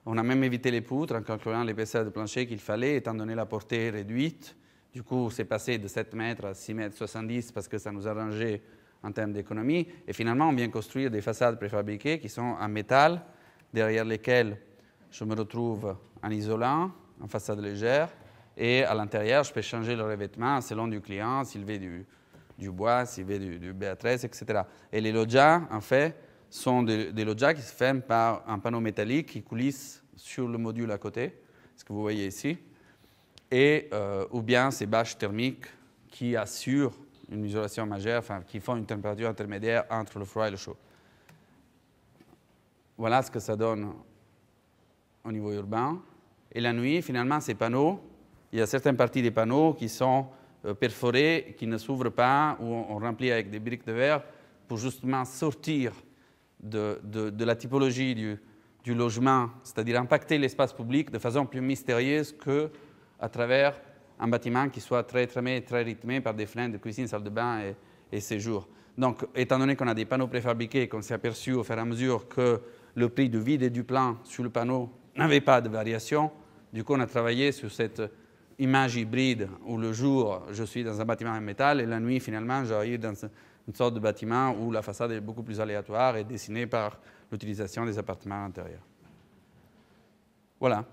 On a même évité les poutres en calculant l'épaisseur de plancher qu'il fallait, étant donné la portée réduite. Du coup, c'est passé de 7 mètres à 6 mètres 70 parce que ça nous arrangeait en termes d'économie. Et finalement, on vient construire des façades préfabriquées qui sont en métal, derrière lesquelles je me retrouve en isolant, en façade légère. Et à l'intérieur, je peux changer le revêtement selon du client, s'il veut du bois, s'il veut du B13, etc. Et les loggias, en fait, sont des loggias qui se ferment par un panneau métallique qui coulisse sur le module à côté, ce que vous voyez ici, et ou bien ces bâches thermiques qui assurent une isolation majeure, enfin, qui font une température intermédiaire entre le froid et le chaud. Voilà ce que ça donne au niveau urbain. Et la nuit, finalement, ces panneaux, il y a certaines parties des panneaux qui sont perforés, qui ne s'ouvrent pas, où on remplit avec des briques de verre pour justement sortir de la typologie du logement, c'est-à-dire impacter l'espace public de façon plus mystérieuse qu'à travers un bâtiment qui soit très rythmé par des fenêtres de cuisine, salle de bain et séjour. Donc, étant donné qu'on a des panneaux préfabriqués, qu'on s'est aperçu au fur et à mesure que le prix du vide et du plein sur le panneau n'avait pas de variation. Du coup, on a travaillé sur cette image hybride où le jour, je suis dans un bâtiment en métal et la nuit, finalement, j'arrive dans une sorte de bâtiment où la façade est beaucoup plus aléatoire et dessinée par l'utilisation des appartements à l'intérieur. Voilà.